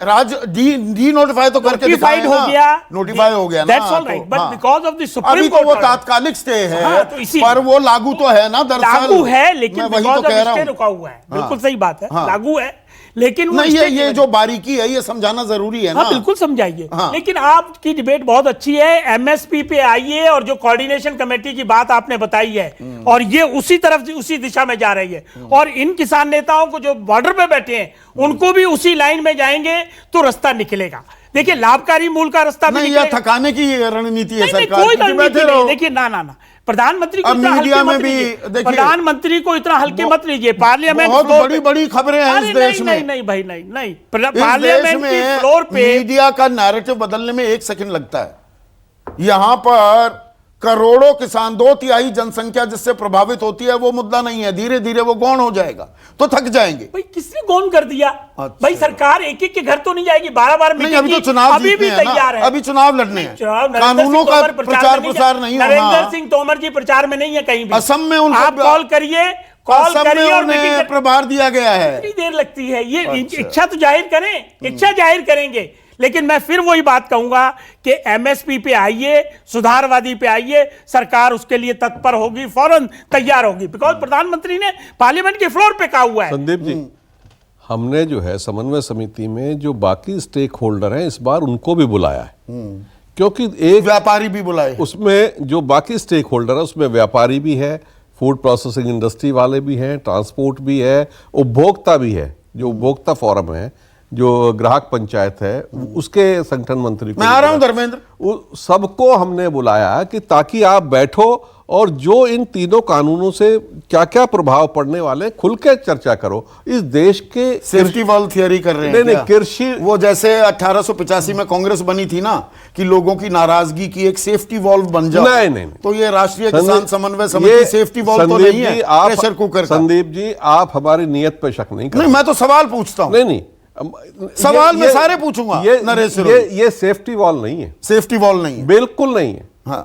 डी नोटिफाई तो करके दिखाया हो गया, नोटिफाई हो गया that's all right, but because of the supreme court अभी तो वो तात्कालिक स्टे है, तो पर वो लागू तो है ना, दरअसल लागू है, लेकिन मैं वही बिकॉज तो कह ऑफ रहा स्टे हूं। रुका हुआ है। बिल्कुल हाँ। सही बात है, हाँ। लागू है, लेकिन वो नहीं, स्टे ये जो बारीकी है ये समझाना जरूरी है ना। हाँ, बिल्कुल समझाइए। हाँ। लेकिन आपकी डिबेट बहुत अच्छी है, एमएसपी पे आइए, और जो कोऑर्डिनेशन कमेटी की बात आपने बताई है, और ये उसी तरफ उसी दिशा में जा रही है, और इन किसान नेताओं को जो बॉर्डर पे बैठे हैं उनको भी उसी लाइन में जाएंगे तो रास्ता निकलेगा। देखिए, लाभकारी मूल का रास्ता भी नहीं, यह थकाने की रणनीति है सरकार कोई की, रणनीति बैठे रहो। नहीं। देखिए, ना प्रधानमंत्री को अब इतना मीडिया हल्के में मत भी लीजिए, देखिए, प्रधानमंत्री को इतना हल्के मत लीजिए। पार्लियामेंट बहुत फ्लोर बड़ी पे- बड़ी खबरें हैं अरे इस देश में। नहीं भाई, नहीं इस देश पार्लियामेंट की में फ्लोर पे मीडिया का नैरेटिव बदलने में 1 सेकंड लगता है। यहां पर करोड़ों किसान, 2/3 जनसंख्या जिससे प्रभावित होती है, वो मुद्दा नहीं है। धीरे धीरे वो गौण हो जाएगा तो थक जाएंगे। भाई, किसने गौन कर दिया? अच्छा। भाई, सरकार एक एक के घर तो नहीं जाएगी, 12 नहीं, अभी तो चुनाव अभी भी जीतने हैं ना, तैयार है। अभी चुनाव लड़ने हैं, नरेंद्र कानूनों सिंह का तोमर प्रचार प्रसार नहीं होना। नरेंद्र सिंह तोमर जी प्रचार में नहीं है कहीं भी। असम में उनको आप कॉल करिए, असम में और उन्हें प्रभार दिया गया है। कितनी देर लगती है? ये अच्छा। इच्छा तो जाहिर करें, इच्छा जाहिर करेंगे, लेकिन मैं फिर वही बात कहूंगा कि एमएसपी पे आइए, सुधारवादी पे आइए, सरकार उसके लिए तत्पर होगी, फौरन तैयार होगी, बिकॉज प्रधानमंत्री ने पार्लियामेंट के फ्लोर पे कहा हुआ है। संदीप जी, हमने जो है समन्वय समिति में जो बाकी स्टेक होल्डर हैं, इस बार उनको भी बुलाया है, क्योंकि एक व्यापारी भी बुलाए, उसमें जो बाकी स्टेक होल्डर है उसमें व्यापारी भी है, फूड प्रोसेसिंग इंडस्ट्री वाले भी हैं, ट्रांसपोर्ट भी है, उपभोक्ता भी है। जो उपभोक्ता फोरम है, जो ग्राहक पंचायत है, उसके संगठन मंत्री को मैं आ रहा हूं धर्मेंद्र, सबको हमने बुलाया कि ताकि आप बैठो और जो इन तीनों कानूनों से क्या क्या प्रभाव पड़ने वाले खुल के चर्चा करो। इस देश के सेफ्टी वॉल्व थियरी कर रहे हैं। नहीं, कृषि, वो जैसे 1885 में कांग्रेस बनी थी ना, कि लोगों की नाराजगी की एक सेफ्टी वॉल्व बन जाओ। नहीं, तो ये राष्ट्रीय किसान समन्वय समिति सेफ्टी वॉल्व तो नहीं है, प्रेशर कुकर। संदीप जी, आप हमारी नियत पे शक नहीं नहीं, मैं तो सवाल पूछता हूं। नहीं, सवाल मैं सारे पूछूंगा। ये सेफ्टी वॉल नहीं है, सेफ्टी वॉल नहीं है, बिल्कुल नहीं है। हाँ,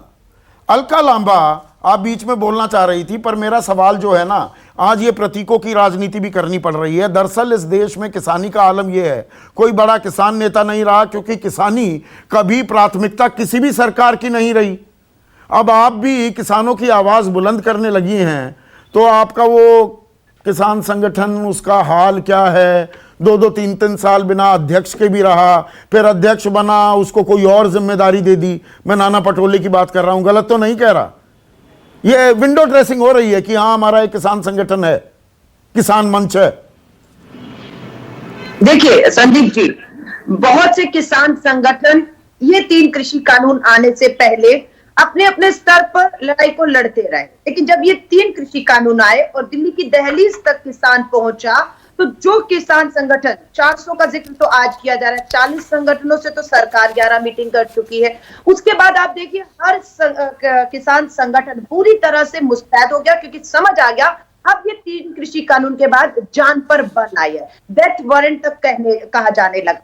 अलका लांबा, आप बीच में बोलना चाह रही थी, पर मेरा सवाल जो है ना, आज ये प्रतीकों की राजनीति भी करनी पड़ रही है। दरअसल इस देश में किसानी का आलम यह है, कोई बड़ा किसान नेता नहीं रहा, क्योंकि किसानी कभी प्राथमिकता किसी भी सरकार की नहीं रही। अब आप भी किसानों की आवाज बुलंद करने लगी हैं, तो आपका वो किसान संगठन, उसका हाल क्या है? 2-2, 3-3 साल बिना अध्यक्ष के भी रहा, फिर अध्यक्ष बना, उसको कोई और जिम्मेदारी दे दी। मैं नाना पटोले की बात कर रहा हूं, गलत तो नहीं कह रहा? ये विंडो ड्रेसिंग हो रही है कि हाँ, हमारा एक किसान संगठन है, किसान मंच है। देखिए संदीप जी, बहुत से किसान संगठन ये 3 कृषि कानून आने से पहले अपने अपने स्तर पर लड़ाई को लड़ते रहे, लेकिन जब ये 3 कृषि कानून आए और दिल्ली की दहलीज तक किसान पहुंचा, तो जो किसान संगठन, 400 का जिक्र तो आज किया जा रहा है, 40 संगठनों से तो सरकार 11 मीटिंग कर चुकी है। उसके बाद आप देखिए, हर किसान संगठन पूरी तरह से मुस्तैद हो गया, क्योंकि समझ आ गया अब ये 3 कृषि कानून के बाद जान पर बन आई है, डेथ वारंट तक कहा जाने लगा।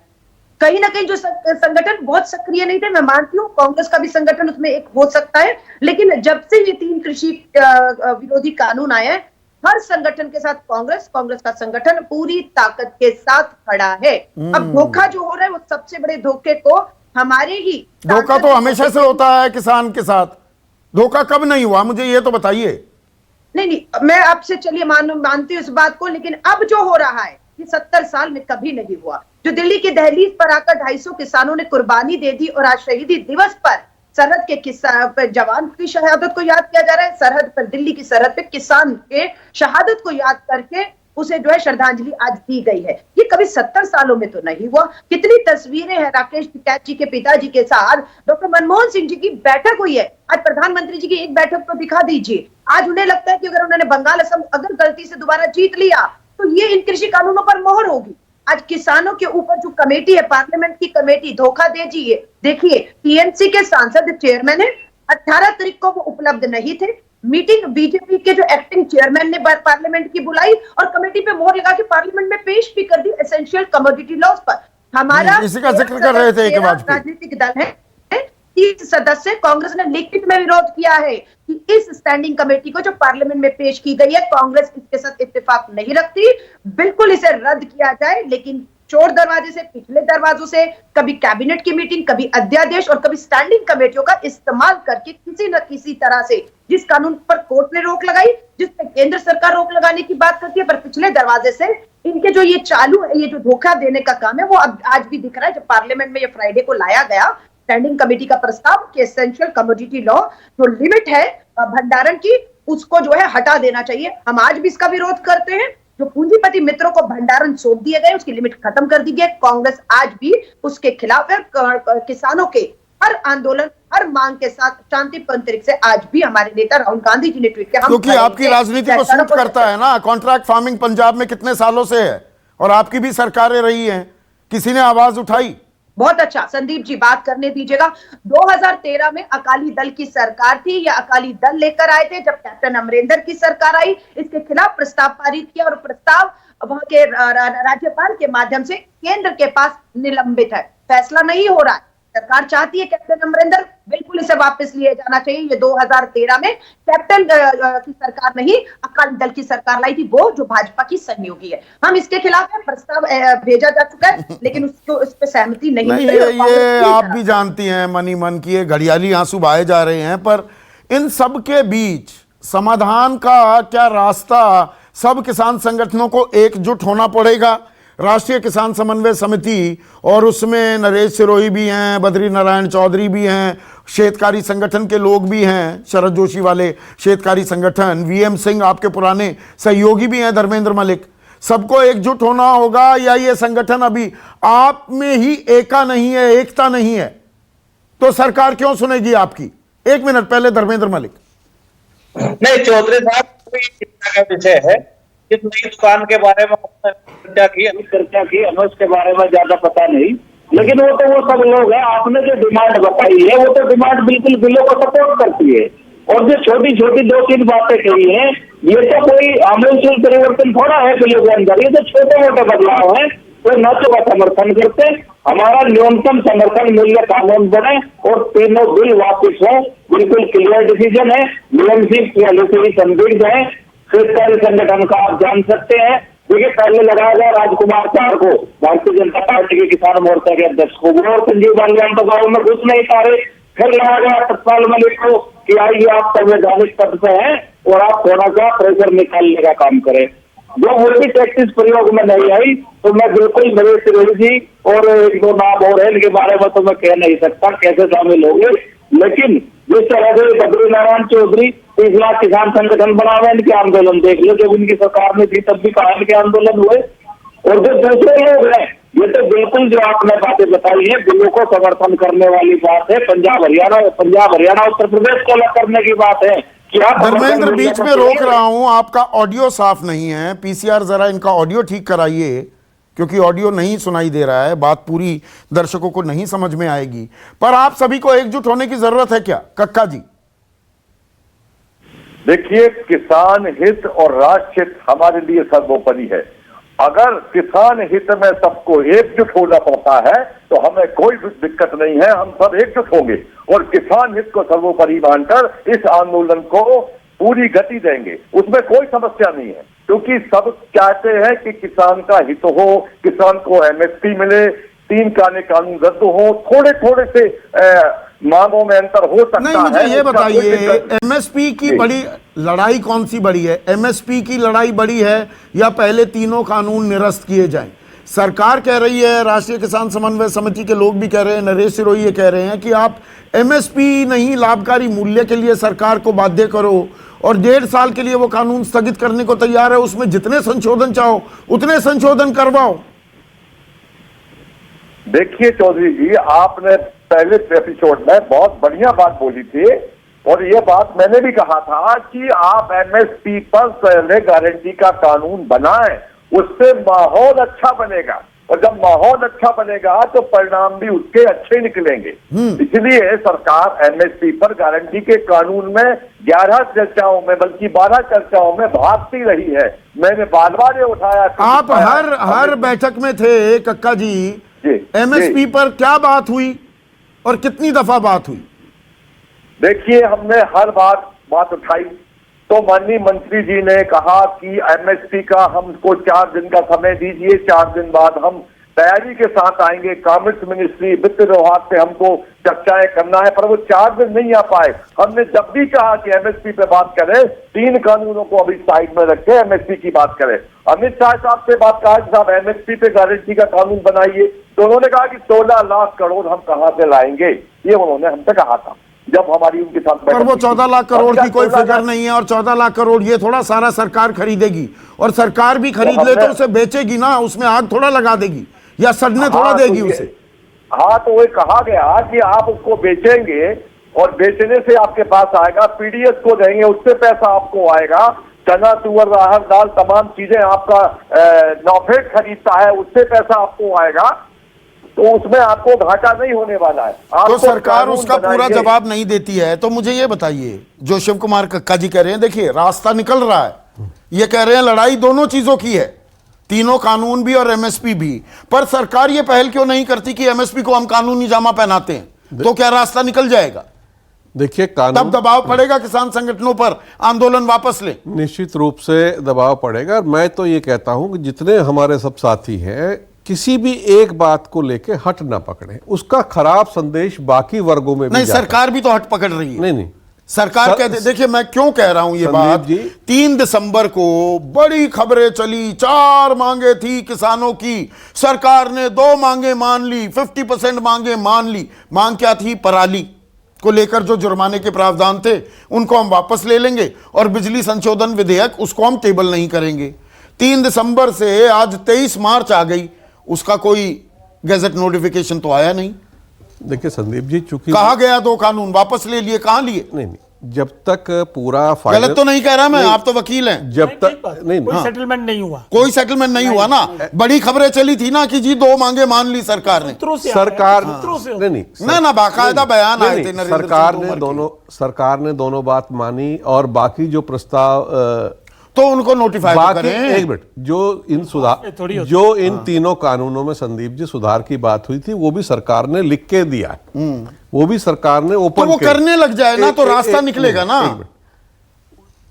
कहीं ना कहीं जो संगठन बहुत सक्रिय नहीं थे, मैं मानती हूँ कांग्रेस का भी संगठन उसमें एक हो सकता है, लेकिन जब से ये 3 कृषि विरोधी कानून आए हैं, हर संगठन के साथ कांग्रेस का संगठन पूरी ताकत के साथ खड़ा है। अब धोखा जो हो रहा है, वो सबसे बड़े धोखे को हमारे ही धोखा तो हमेशा से होता है किसान के साथ, धोखा कब नहीं हुआ मुझे ये तो बताइए। नहीं, मैं आपसे चलिए मानती हूँ इस बात को, लेकिन अब जो हो रहा है ये 70 साल में कभी नहीं हुआ। जो दिल्ली की दहलीज पर आकर 250 किसानों ने कुर्बानी दे दी, और आज शहीदी दिवस पर सरहद के जवान की शहादत को याद किया जा रहा है, सरहद पर, दिल्ली की सरहद पे किसान के शहादत को याद करके उसे जो है श्रद्धांजलि आज दी गई है। ये कभी 70 सालों में तो नहीं हुआ। कितनी तस्वीरें हैं राकेश टिकैत जी के पिताजी के साथ डॉक्टर मनमोहन सिंह जी की बैठक हुई है, आज प्रधानमंत्री जी की एक बैठक तो दिखा दीजिए। आज उन्हें लगता है कि अगर उन्होंने बंगाल असम अगर गलती से दोबारा जीत लिया तो ये इन कृषि कानूनों पर मोहर होगी। आज किसानों के ऊपर जो कमेटी है, पार्लियामेंट की कमेटी, धोखा दीजिए। देखिए, टीएमसी के सांसद चेयरमैन है, 18 तारीख को वो उपलब्ध नहीं थे, मीटिंग बीजेपी के जो एक्टिंग चेयरमैन ने पार्लियामेंट की बुलाई और कमेटी पे मोहर लगा के पार्लियामेंट में पेश भी कर दी एसेंशियल कमोडिटी लॉज पर। हमारा इसी का जिक्र कर रहे थे राजनीतिक दल है, 30 सदस्य, कांग्रेस ने लिखित में विरोध किया है कि इस स्टैंडिंग कमेटी को जो पार्लियामेंट में पेश की गई है, कांग्रेस इसके साथ इत्तेफाक नहीं रखती, बिल्कुल इसे रद्द किया जाए। लेकिन चोर दरवाजे से, पिछले दरवाजों से, कभी कैबिनेट की मीटिंग, कभी अध्यादेश और कभी स्टैंडिंग कमेटियों का इस्तेमाल करके किसी न किसी तरह से जिस कानून पर कोर्ट ने रोक लगाई, जिस पे केंद्र सरकार रोक लगाने की बात करती है, पर पिछले दरवाजे से इनके जो ये चालू है, ये जो धोखा देने का काम है, वो अब आज भी दिख रहा है। जब पार्लियामेंट में ये फ्राइडे को लाया गया स्टैंडिंग कमेटी का प्रस्ताव कि एसेंशियल कमोडिटी लॉ जो लिमिट है भंडारण की, उसको जो है हटा देना चाहिए। हम आज भी इसका विरोध करते हैं। जो पूंजीपति मित्रों को भंडारण सौंप दिए गए, उसकी लिमिट खत्म कर दी गई। कांग्रेस आज भी उसके खिलाफ है। किसानों के हर आंदोलन, हर मांग के साथ शांतिपूर्ण तरीके से आज भी हमारे नेता राहुल गांधी जी ने ट्वीट किया, क्योंकि आपकी राजनीति को सूट करता है ना। कॉन्ट्रैक्ट फार्मिंग पंजाब में कितने सालों से है और आपकी भी सरकारें रही हैं, किसी ने आवाज उठाई? बहुत अच्छा संदीप जी, बात करने दीजिएगा। 2013 में अकाली दल की सरकार थी, या अकाली दल लेकर आए थे। जब कैप्टन अमरिंदर की सरकार आई, इसके खिलाफ प्रस्ताव पारित किया और प्रस्ताव वहां के राज्यपाल के माध्यम से केंद्र के पास निलंबित है, फैसला नहीं हो रहा है। सरकार चाहती है कैप्टन अमरिंदर, बिल्कुल इसे वापस लिए जाना चाहिए। ये 2013 में कैप्टन की सरकार नहीं, अकाली दल की सरकार लाई थी, वो जो भाजपा की सहयोगी है। हम इसके खिलाफ है, प्रस्ताव भेजा जा चुका है, लेकिन उसको उस पर सहमति नहीं मिल रही। ये आप भी जानती हैं मन ही मन की घड़ियाली आंसू बहाए जा रहे हैं, पर इन सब के बीच समाधान का क्या रास्ता? सब किसान संगठनों को एकजुट होना पड़ेगा। राष्ट्रीय किसान समन्वय समिति, और उसमें नरेश सिरोही भी हैं, बद्री नारायण चौधरी भी हैं, शेतकारी संगठन के लोग भी हैं, शरद जोशी वाले शेतकारी संगठन, वीएम सिंह आपके पुराने सहयोगी भी हैं, धर्मेंद्र मलिक। सबको एकजुट होना होगा, या ये संगठन अभी आप में ही एका नहीं है, एकता नहीं है, तो सरकार क्यों सुनेगी आपकी? एक मिनट पहले धर्मेंद्र मलिक। नहीं चौधरी साहब, कोई चिंता का विषय है। इस नई दुकान के बारे में चर्चा की, हमें उसके बारे में ज्यादा पता नहीं, लेकिन वो तो वो सब लोग हैं। आपने जो डिमांड बताई है, वो तो डिमांड बिल्कुल बिलों को सपोर्ट करती है। और जो छोटी छोटी 2-3 बातें कही हैं, ये तो कोई आमूल परिवर्तन थोड़ा है बिलों के अंदर, ये तो छोटे मोटे बदलाव है। तो न तो का समर्थन करते, हमारा न्यूनतम समर्थन मूल्य कानून बने और तीनों बिल वापिस हो, बिल्कुल क्लियर डिसीजन है। वीएमसी पॉलिसी संदिग्ध है। शेतकारी संगठन का आप जान सकते हैं, देखिए पहले लगाया गया राजकुमार चार को, भारतीय जनता पार्टी के किसान मोर्चा के अध्यक्ष को, वो और संजीव बालियान तो गाँव में घुस नहीं पा रहे। फिर लगाया गया सतपाल मलिक को कि आइए आप संवैधानिक पद पे हैं और आप थोड़ा सा प्रेशर निकालने का काम करें। जो उनकी टैक्टिस प्रयोग में नहीं आई, तो मैं बिल्कुल नरेश सिरोही जी और 1-2 नाम और है, इनके बारे में तो मैं कह नहीं सकता कैसे शामिल होंगे। लेकिन जिस तरह से बद्री नारायण चौधरी 30 लाख किसान संगठन बनावे, इनके आंदोलन देख लो, जब इनकी सरकार में थी तब भी कहा इनके आंदोलन हुए। और जो दूसरे लोग हैं, ये तो बिल्कुल जो आपने बातें बताई है, बिलों को समर्थन करने वाली बात है। पंजाब हरियाणा उत्तर प्रदेश को अलग करने की बात है। धर्मेंद्र, बीच में रोक रहा हूं, आपका ऑडियो साफ नहीं है। पीसीआर जरा इनका ऑडियो ठीक कराइए, क्योंकि ऑडियो नहीं सुनाई दे रहा है, बात पूरी दर्शकों को नहीं समझ में आएगी। पर आप सभी को एकजुट होने की जरूरत है क्या, कक्का जी? देखिए, किसान हित और राष्ट्र हित हमारे लिए सर्वोपरि है। अगर किसान हित में सबको एकजुट होना पड़ता है तो हमें कोई दिक्कत नहीं है, हम सब एकजुट होंगे और किसान हित को सर्वोपरि मानकर इस आंदोलन को पूरी गति देंगे। उसमें कोई समस्या नहीं है, क्योंकि सब चाहते हैं कि किसान का हित हो, किसान को एमएसपी मिले, 3 काले कानून रद्द हो। थोड़े थोड़े से मांगों में अंतर हो सकता है। नहीं, मुझे ये बताइए, एमएसपी की बड़ी लड़ाई कौन सी बड़ी है? एमएसपी की लड़ाई बड़ी है या पहले तीनों कानून निरस्त किए जाएं? सरकार कह रही है, राष्ट्रीय किसान समन्वय समिति के लोग भी कह रहे हैं, नरेश सिरोही ये कह रहे हैं कि आप एमएसपी नहीं, लाभकारी मूल्य के लिए सरकार को बाध्य करो और 1.5 साल के लिए वो कानून स्थगित करने को तैयार है। उसमें जितने संशोधन चाहो उतने संशोधन करवाओ। देखिए चौधरी जी, आपने पहले एपिसोड में बहुत बढ़िया बात बोली थी और ये बात मैंने भी कहा था कि आप एमएसपी पर पहले गारंटी का कानून बनाएं, उससे माहौल अच्छा बनेगा। और जब माहौल अच्छा बनेगा तो परिणाम भी उसके अच्छे निकलेंगे। इसलिए सरकार एमएसपी पर गारंटी के कानून में 11 चर्चाओं में बल्कि 12 चर्चाओं में भागती रही है। मैंने बार बार ये उठाया। आप हर बैठक में थे कक्का जी, एमएसपी पर क्या बात हुई और कितनी दफा बात हुई? देखिए, हमने हर बात उठाई तो माननीय मंत्री जी ने कहा कि एमएसपी का हमको 4 दिन का समय दीजिए, 4 दिन बाद हम तैयारी के साथ आएंगे। कॉमर्स मिनिस्ट्री, वित्त विभाग से हमको चर्चाएं करना है, पर वो 4 दिन नहीं आ पाए। हमने जब भी कहा कि एमएसपी पे बात करें, 3 कानूनों को अभी साइड में रखें, एमएसपी की बात करें। अमित शाह साहब से बात कहा कि साहब एमएसपी पे गारंटी का कानून बनाइए, तो उन्होंने कहा कि 16 लाख करोड़ हम कहां से लाएंगे, ये उन्होंने हमसे कहा था जब हमारी उनके साथ। पर वो 14 लाख करोड़ की कोई फिगर नहीं है, और 14 लाख करोड़ ये थोड़ा सारा सरकार खरीदेगी, और सरकार भी खरीद ले तो उसे बेचेगी ना, उसमें आग थोड़ा लगा देगी या सड़ने थोड़ा देगी उसे। हाँ, तो वो कहा गया कि आप उसको बेचेंगे और बेचने से आपके पास आएगा, पीडीएस को देंगे, उससे पैसा आपको आएगा। चना, तुअर, अरहर दाल, तमाम चीजें आपका नॉफेड खरीदता है, उससे पैसा आपको आएगा, तो उसमें आपको घाटा नहीं होने वाला है। तो सरकार उसका पूरा जवाब नहीं देती है। तो मुझे ये बताइए, जो शिव कुमार कक्का जी कह रहे हैं, देखिए रास्ता निकल रहा है, ये कह रहे हैं लड़ाई दोनों चीजों की है, तीनों कानून भी और एमएसपी भी, पर सरकार ये पहल क्यों नहीं करती कि एमएसपी को हम कानूनी जामा पहनाते हैं, तो क्या रास्ता निकल जाएगा? देखिए, कानून तब दबाव पड़ेगा किसान संगठनों पर, आंदोलन वापस ले। निश्चित रूप से दबाव पड़ेगा। मैं तो ये कहता हूं कि जितने हमारे सब साथी हैं, किसी भी एक बात को लेके हट ना पकड़े, उसका खराब संदेश बाकी वर्गों में भी नहीं, सरकार भी तो हट पकड़ रही है। नहीं, सरकार कहते, देखिए मैं क्यों कह रहा हूं ये बात, 3 दिसंबर को बड़ी खबरें चली, 4 मांगे थी किसानों की, सरकार ने 2 मांगे मान ली, 50% मांगे मान ली। मांग क्या थी? पराली को लेकर जो जुर्माने के प्रावधान थे उनको हम वापस ले लेंगे, और बिजली संशोधन विधेयक उसको हम टेबल नहीं करेंगे। 3 दिसंबर से आज 23 मार्च आ गई, उसका कोई गैजेट नोटिफिकेशन तो आया नहीं। देखिए संदीप जी, चूंकि कहा गया 2 कानून वापस ले लिए, कहां लिए? नहीं, जब तक पूरा फाइनल, गलत तो नहीं कह रहा मैं, आप तो वकील हैं, जब तक नहीं, कोई सेटलमेंट नहीं हुआ, कोई सेटलमेंट नहीं हुआ ना। बड़ी खबरें चली थी ना कि जी 2 मांगे मान ली सरकार ने। सरकार ना बाकायदा बयान आए थे, सरकार ने दोनों बात मानी, और बाकी जो प्रस्ताव तो उनको नोटिफाई करें। एक मिनट, जो इन तीनों कानूनों में संदीप जी सुधार की बात हुई थी, वो भी सरकार ने लिख के दिया है, वो भी सरकार ने ओपन, तो वो करने लग जाए ना, तो रास्ता निकलेगा ना।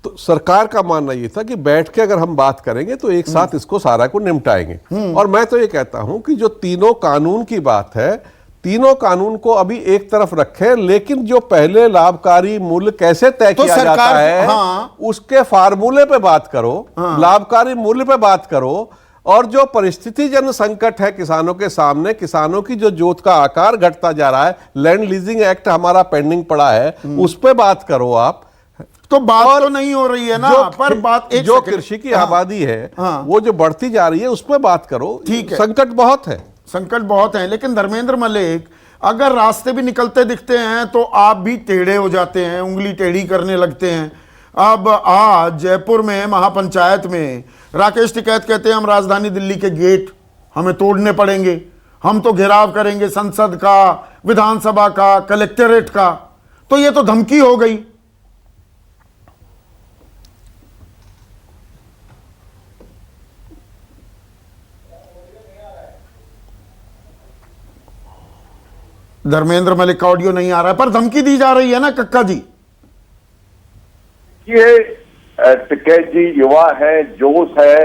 तो सरकार का मानना ये था कि बैठ के अगर हम बात करेंगे तो एक साथ इसको सारा को निपटाएंगे। और मैं तो ये कहता हूं कि जो तीनों कानून की बात है, तीनों कानून को अभी एक तरफ रखे, लेकिन जो पहले लाभकारी मूल्य कैसे तय किया जाता है, उसके फार्मूले पे बात करो, लाभकारी मूल्य पे बात करो, और जो परिस्थितिजन्य संकट है किसानों के सामने, किसानों की जो जोत का आकार घटता जा रहा है, लैंड लीजिंग एक्ट हमारा पेंडिंग पड़ा है, उस पे बात करो आप। तो बात तो नहीं हो रही है ना, पर बात जो कृषि की आबादी है वो जो बढ़ती जा रही है, उस पे बात करो। ठीक है, संकट बहुत है, संकट बहुत है, लेकिन धर्मेंद्र मलिक, अगर रास्ते भी निकलते दिखते हैं तो आप भी टेढ़े हो जाते हैं, उंगली टेढ़ी करने लगते हैं। अब आज जयपुर में महापंचायत में राकेश टिकैत कहते हैं हम राजधानी दिल्ली के गेट हमें तोड़ने पड़ेंगे, हम तो घेराव करेंगे संसद का, विधानसभा का, कलेक्टरेट का। तो ये तो धमकी हो गई। धर्मेंद्र मलिक का ऑडियो नहीं आ रहा है, पर धमकी दी जा रही है ना कक्का जी। ये टिकैत जी युवा है, जोश है,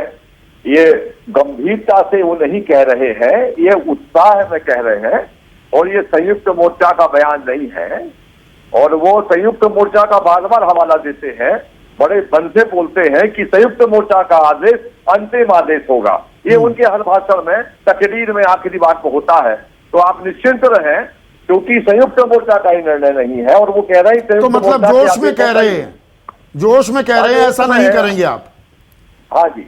ये गंभीरता से वो नहीं कह रहे हैं, ये उत्साह में कह रहे हैं, और ये संयुक्त मोर्चा का बयान नहीं है। और वो संयुक्त मोर्चा का बार बार हवाला देते हैं, बड़े बन से बोलते हैं कि संयुक्त मोर्चा का आदेश अंतिम आदेश होगा। ये उनके हर भाषण में तकरीर में आखिरी बात में होता है। तो आप निश्चिंत रहें, क्योंकि संयुक्त मोर्चा का ही निर्णय नहीं है, और वो कह रहे हैं तो मतलब जोश में कह रहे हैं, जोश में कह रहे हैं, ऐसा नहीं करेंगे आप? हाँ जी,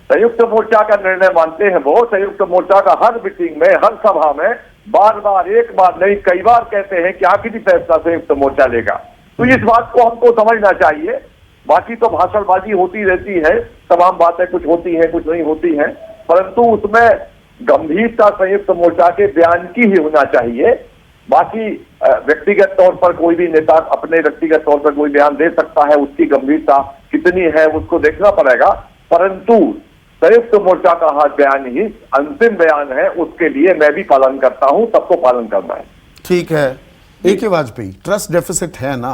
संयुक्त मोर्चा का निर्णय मानते हैं वो। संयुक्त मोर्चा का हर मीटिंग में, हर सभा में बार बार, एक बार नहीं कई बार कहते हैं कि आखिरी फैसला संयुक्त मोर्चा लेगा। तो इस बात को हमको समझना चाहिए। बाकी तो भाषणबाजी होती रहती है, तमाम बातें कुछ होती हैं, कुछ नहीं होती हैं, परंतु उसमें गंभीरता संयुक्त मोर्चा के बयान की ही होना चाहिए। बाकी व्यक्तिगत तौर पर कोई भी नेता अपने व्यक्तिगत तौर पर कोई बयान दे सकता है, उसकी गंभीरता कितनी है उसको देखना पड़ेगा, परंतु संयुक्त मोर्चा का हर बयान ही अंतिम बयान है, उसके लिए मैं भी पालन करता हूं, सबको पालन करना है। ठीक है। AK वाजपेयी, ट्रस्ट डेफिसिट है ना।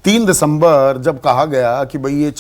3 दिसंबर जब कहा गया कि भाई ये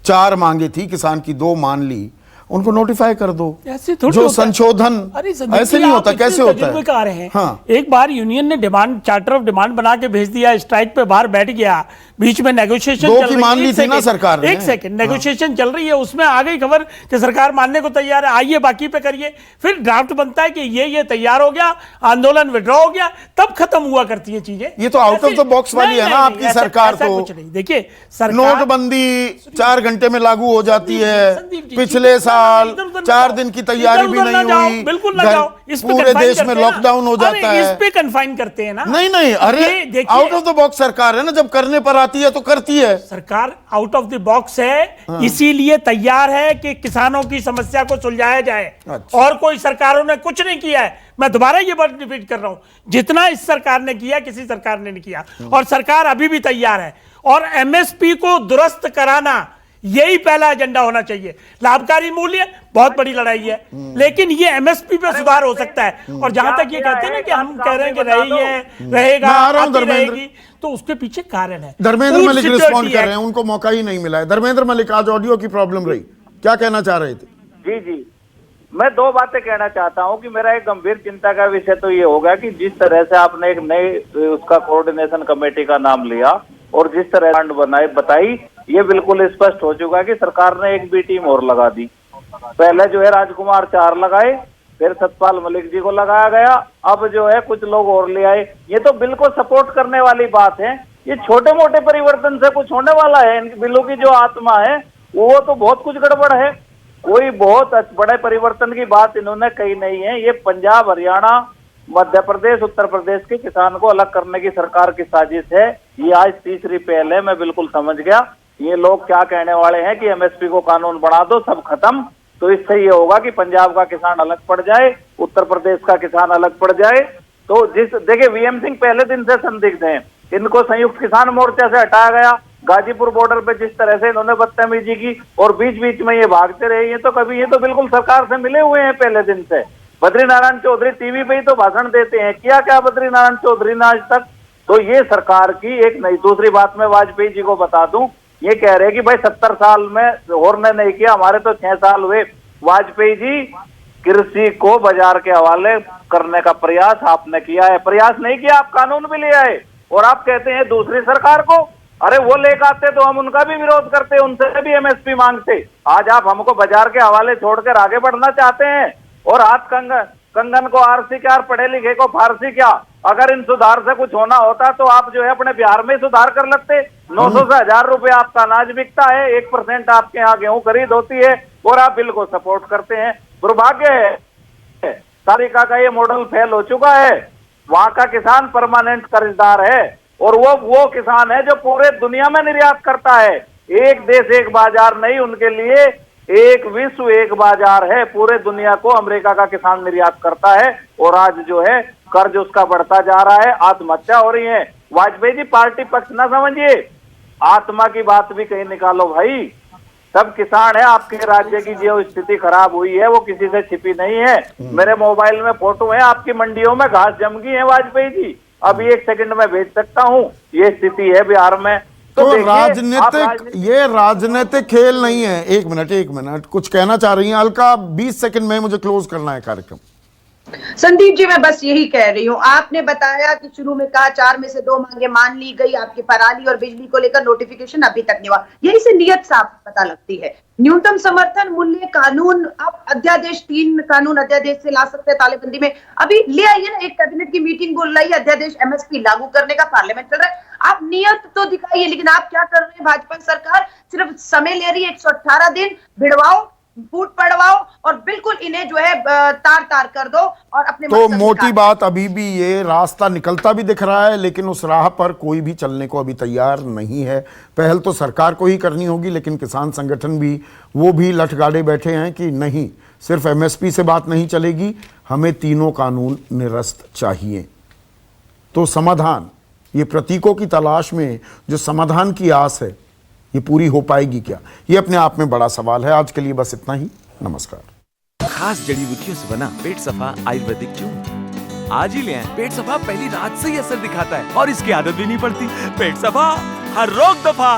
चार मांगे थी, किसान की 2 मान ली, उनको नोटिफाई कर दो। जो संशोधन ऐसे नहीं होता, कैसे होता है? आ रहे हैं। हाँ। एक बार यूनियन ने डिमांड, चार्टर ऑफ डिमांड बना के भेज दिया, स्ट्राइक पे बाहर बैठ गया, बीच में नेगोशिएशन चल रही है, मान ली थी ना सरकार ने। एक सेकंड, नेगोशिएशन चल रही है, उसमें आ गई खबर कि सरकार मानने को तैयार है, आइए बाकी पे करिए, फिर ड्राफ्ट बनता है कि ये तैयार हो गया, आंदोलन विड्रॉ हो गया, तब खत्म हुआ करती है चीजें। ये तो आउट ऑफ द बॉक्स वाली है ना आपकी सरकार। तो कुछ नहीं, देखिए नोटबंदी 4 घंटे में लागू हो जाती है, पिछले साल 4 दिन की तैयारी भी नहीं हुई, बिल्कुल ना जाओ, इस पे पूरे देश में लॉकडाउन हो जाता है। इस पे कन्फाइन करते हैं ना। नहीं, अरे आउट ऑफ द बॉक्स सरकार है ना, जब करने पर आती है तो करती है। सरकार आउट ऑफ द बॉक्स है, इसीलिए तैयार है कि किसानों की समस्या को सुलझाया जाए। अच्छा। और कोई सरकारों ने कुछ नहीं किया है, मैं दोबारा ये बात रिपीट कर रहा हूं, जितना इस सरकार ने किया किसी सरकार ने नहीं किया, और सरकार अभी भी तैयार है। और MSP को दुरुस्त कराना यही पहला एजेंडा होना चाहिए। लाभकारी मूल्य बहुत बड़ी लड़ाई है, लेकिन ये MSP पे सुधार हो सकता है। और जहां तक ये कहते हैं ना कि हम कह रहे हैं कि रहेगी, तो उसके पीछे कारण है। धर्मेंद्र मलिक रिस्पॉन्ड कर रहे हैं, उनको मौका ही नहीं मिला है। धर्मेंद्र मलिक, आज ऑडियो की प्रॉब्लम रही, क्या कहना चाह रहे थे? जी, मैं 2 बातें कहना चाहता हूं कि मेरा एक गंभीर चिंता का विषय तो ये होगा कि जिस तरह से आपने एक नई उसका कोऑर्डिनेशन कमेटी का नाम लिया और जिस तरह बताई, ये बिल्कुल स्पष्ट हो चुका है कि सरकार ने एक भी टीम और लगा दी। पहले जो है राजकुमार 4 लगाए, फिर सतपाल मलिक जी को लगाया गया, अब जो है कुछ लोग और ले आए। ये तो बिल्कुल सपोर्ट करने वाली बात है। ये छोटे मोटे परिवर्तन से कुछ होने वाला है? इन बिलों की जो आत्मा है वो तो बहुत कुछ गड़बड़ है। कोई बहुत बड़े परिवर्तन की बात इन्होंने कही नहीं है। ये पंजाब, हरियाणा, मध्य प्रदेश, उत्तर प्रदेश के किसान को अलग करने की सरकार की साजिश है। ये आज तीसरी पहल है, मैं बिल्कुल समझ गया ये लोग क्या कहने वाले हैं कि MSP को कानून बना दो, सब खत्म। तो इससे ये होगा कि पंजाब का किसान अलग पड़ जाए, उत्तर प्रदेश का किसान अलग पड़ जाए। तो देखिए VM सिंह पहले दिन से संदिग्ध हैं, इनको संयुक्त किसान मोर्चा से हटाया गया। गाजीपुर बॉर्डर पे जिस तरह से इन्होंने बदतमीजी की और बीच बीच में ये भागते रहे, ये तो बिल्कुल सरकार से मिले हुए हैं पहले दिन से। बद्रीनारायण चौधरी टीवी पे ही तो भाषण देते हैं, किया क्या बद्रीनारायण चौधरी ने आज तक? तो ये सरकार की एक नई। दूसरी बात मैं वाजपेयी जी को बता दूं, ये कह रहे हैं कि भाई 70 साल में और ने नहीं किया, हमारे तो 6 साल हुए। वाजपेयी जी, कृषि को बाजार के हवाले करने का प्रयास आपने किया है, प्रयास नहीं किया, आप कानून भी ले आए और आप कहते हैं दूसरी सरकार को। अरे वो लेकर आते तो हम उनका भी विरोध करते, उनसे भी MSP मांगते। आज आप हमको बाजार के हवाले छोड़कर आगे बढ़ना चाहते हैं और हाथ कंगन को RC क्या, पढ़े लिखे को फारसी क्या। अगर इन सुधार से कुछ होना होता तो आप जो है अपने बिहार में सुधार कर लगते। 900 से 1000 रुपए आपका अनाज बिकता है, 1% आपके यहाँ गेहूं खरीद होती है और आप बिल को सपोर्ट करते हैं। दुर्भाग्य है, तारिका का ये मॉडल फेल हो चुका है। वहां का किसान परमानेंट कर्जदार है और वो किसान है जो पूरे दुनिया में निर्यात करता है। एक देश एक बाजार नहीं, उनके लिए एक विश्व एक बाजार है। पूरे दुनिया को अमेरिका का किसान निर्यात करता है और आज जो है कर्ज उसका बढ़ता जा रहा है, आत्महत्या हो रही है। वाजपेयी जी पार्टी पक्ष ना समझिए, आत्मा की बात भी कहीं निकालो भाई। सब किसान है, आपके राज्य की जो स्थिति खराब हुई है वो किसी से छिपी नहीं है। मेरे मोबाइल में फोटो है, आपकी मंडियों में घास जम गई है वाजपेयी जी, अभी 1 सेकंड में भेज सकता हूँ। ये स्थिति है बिहार में। तो ये राजनीतिक खेल नहीं है। एक मिनट, कुछ कहना चाह रही हैं अलका? 20 सेकंड में मुझे क्लोज करना है कार्यक्रम। संदीप जी, मैं बस यही कह रही हूँ, आपने बताया कि शुरू में कहा 4 में से 2 मांगे मान ली गई, आपकी पराली और बिजली को लेकर नोटिफिकेशन अभी तक नहीं हुआ। यही से नियत साफ पता लगती है। न्यूनतम समर्थन मूल्य कानून, आप अध्यादेश 3 कानून अध्यादेश से ला सकते हैं तालेबंदी में, अभी ले आइए ना। एक कैबिनेट की मीटिंग बुलाई, अध्यादेश MSP लागू करने का, पार्लियामेंट चल रहा है। आप नियत तो दिखाइए, लेकिन आप क्या कर रहे हैं? भाजपा सरकार सिर्फ समय ले रही है, 118 दिन भिड़वाओ, फूट पड़वाओ और बिल्कुल इन्हें जो है तार तार कर दो और अपने तो मोटी बात अभी भी ये रास्ता निकलता भी दिख रहा है, लेकिन उस राह पर कोई भी चलने को अभी तैयार नहीं है। पहल तो सरकार को ही करनी होगी, लेकिन किसान संगठन भी वो भी लठगाड़े बैठे हैं कि नहीं, सिर्फ एमएसपी से बात नहीं चलेगी, हमें तीनों कानून निरस्त चाहिए। तो समाधान, ये प्रतीकों की तलाश में जो समाधान की आस है, ये पूरी हो पाएगी क्या? ये अपने आप में बड़ा सवाल है। आज के लिए बस इतना ही। नमस्कार। खास जड़ी बूटियों से बना पेट सफा आयुर्वेदिक चूर्ण आज ही ले आएं। पेट सफा पहली रात से ही असर दिखाता है और इसकी आदत भी नहीं पड़ती। पेट सफा, हर रोग दफा।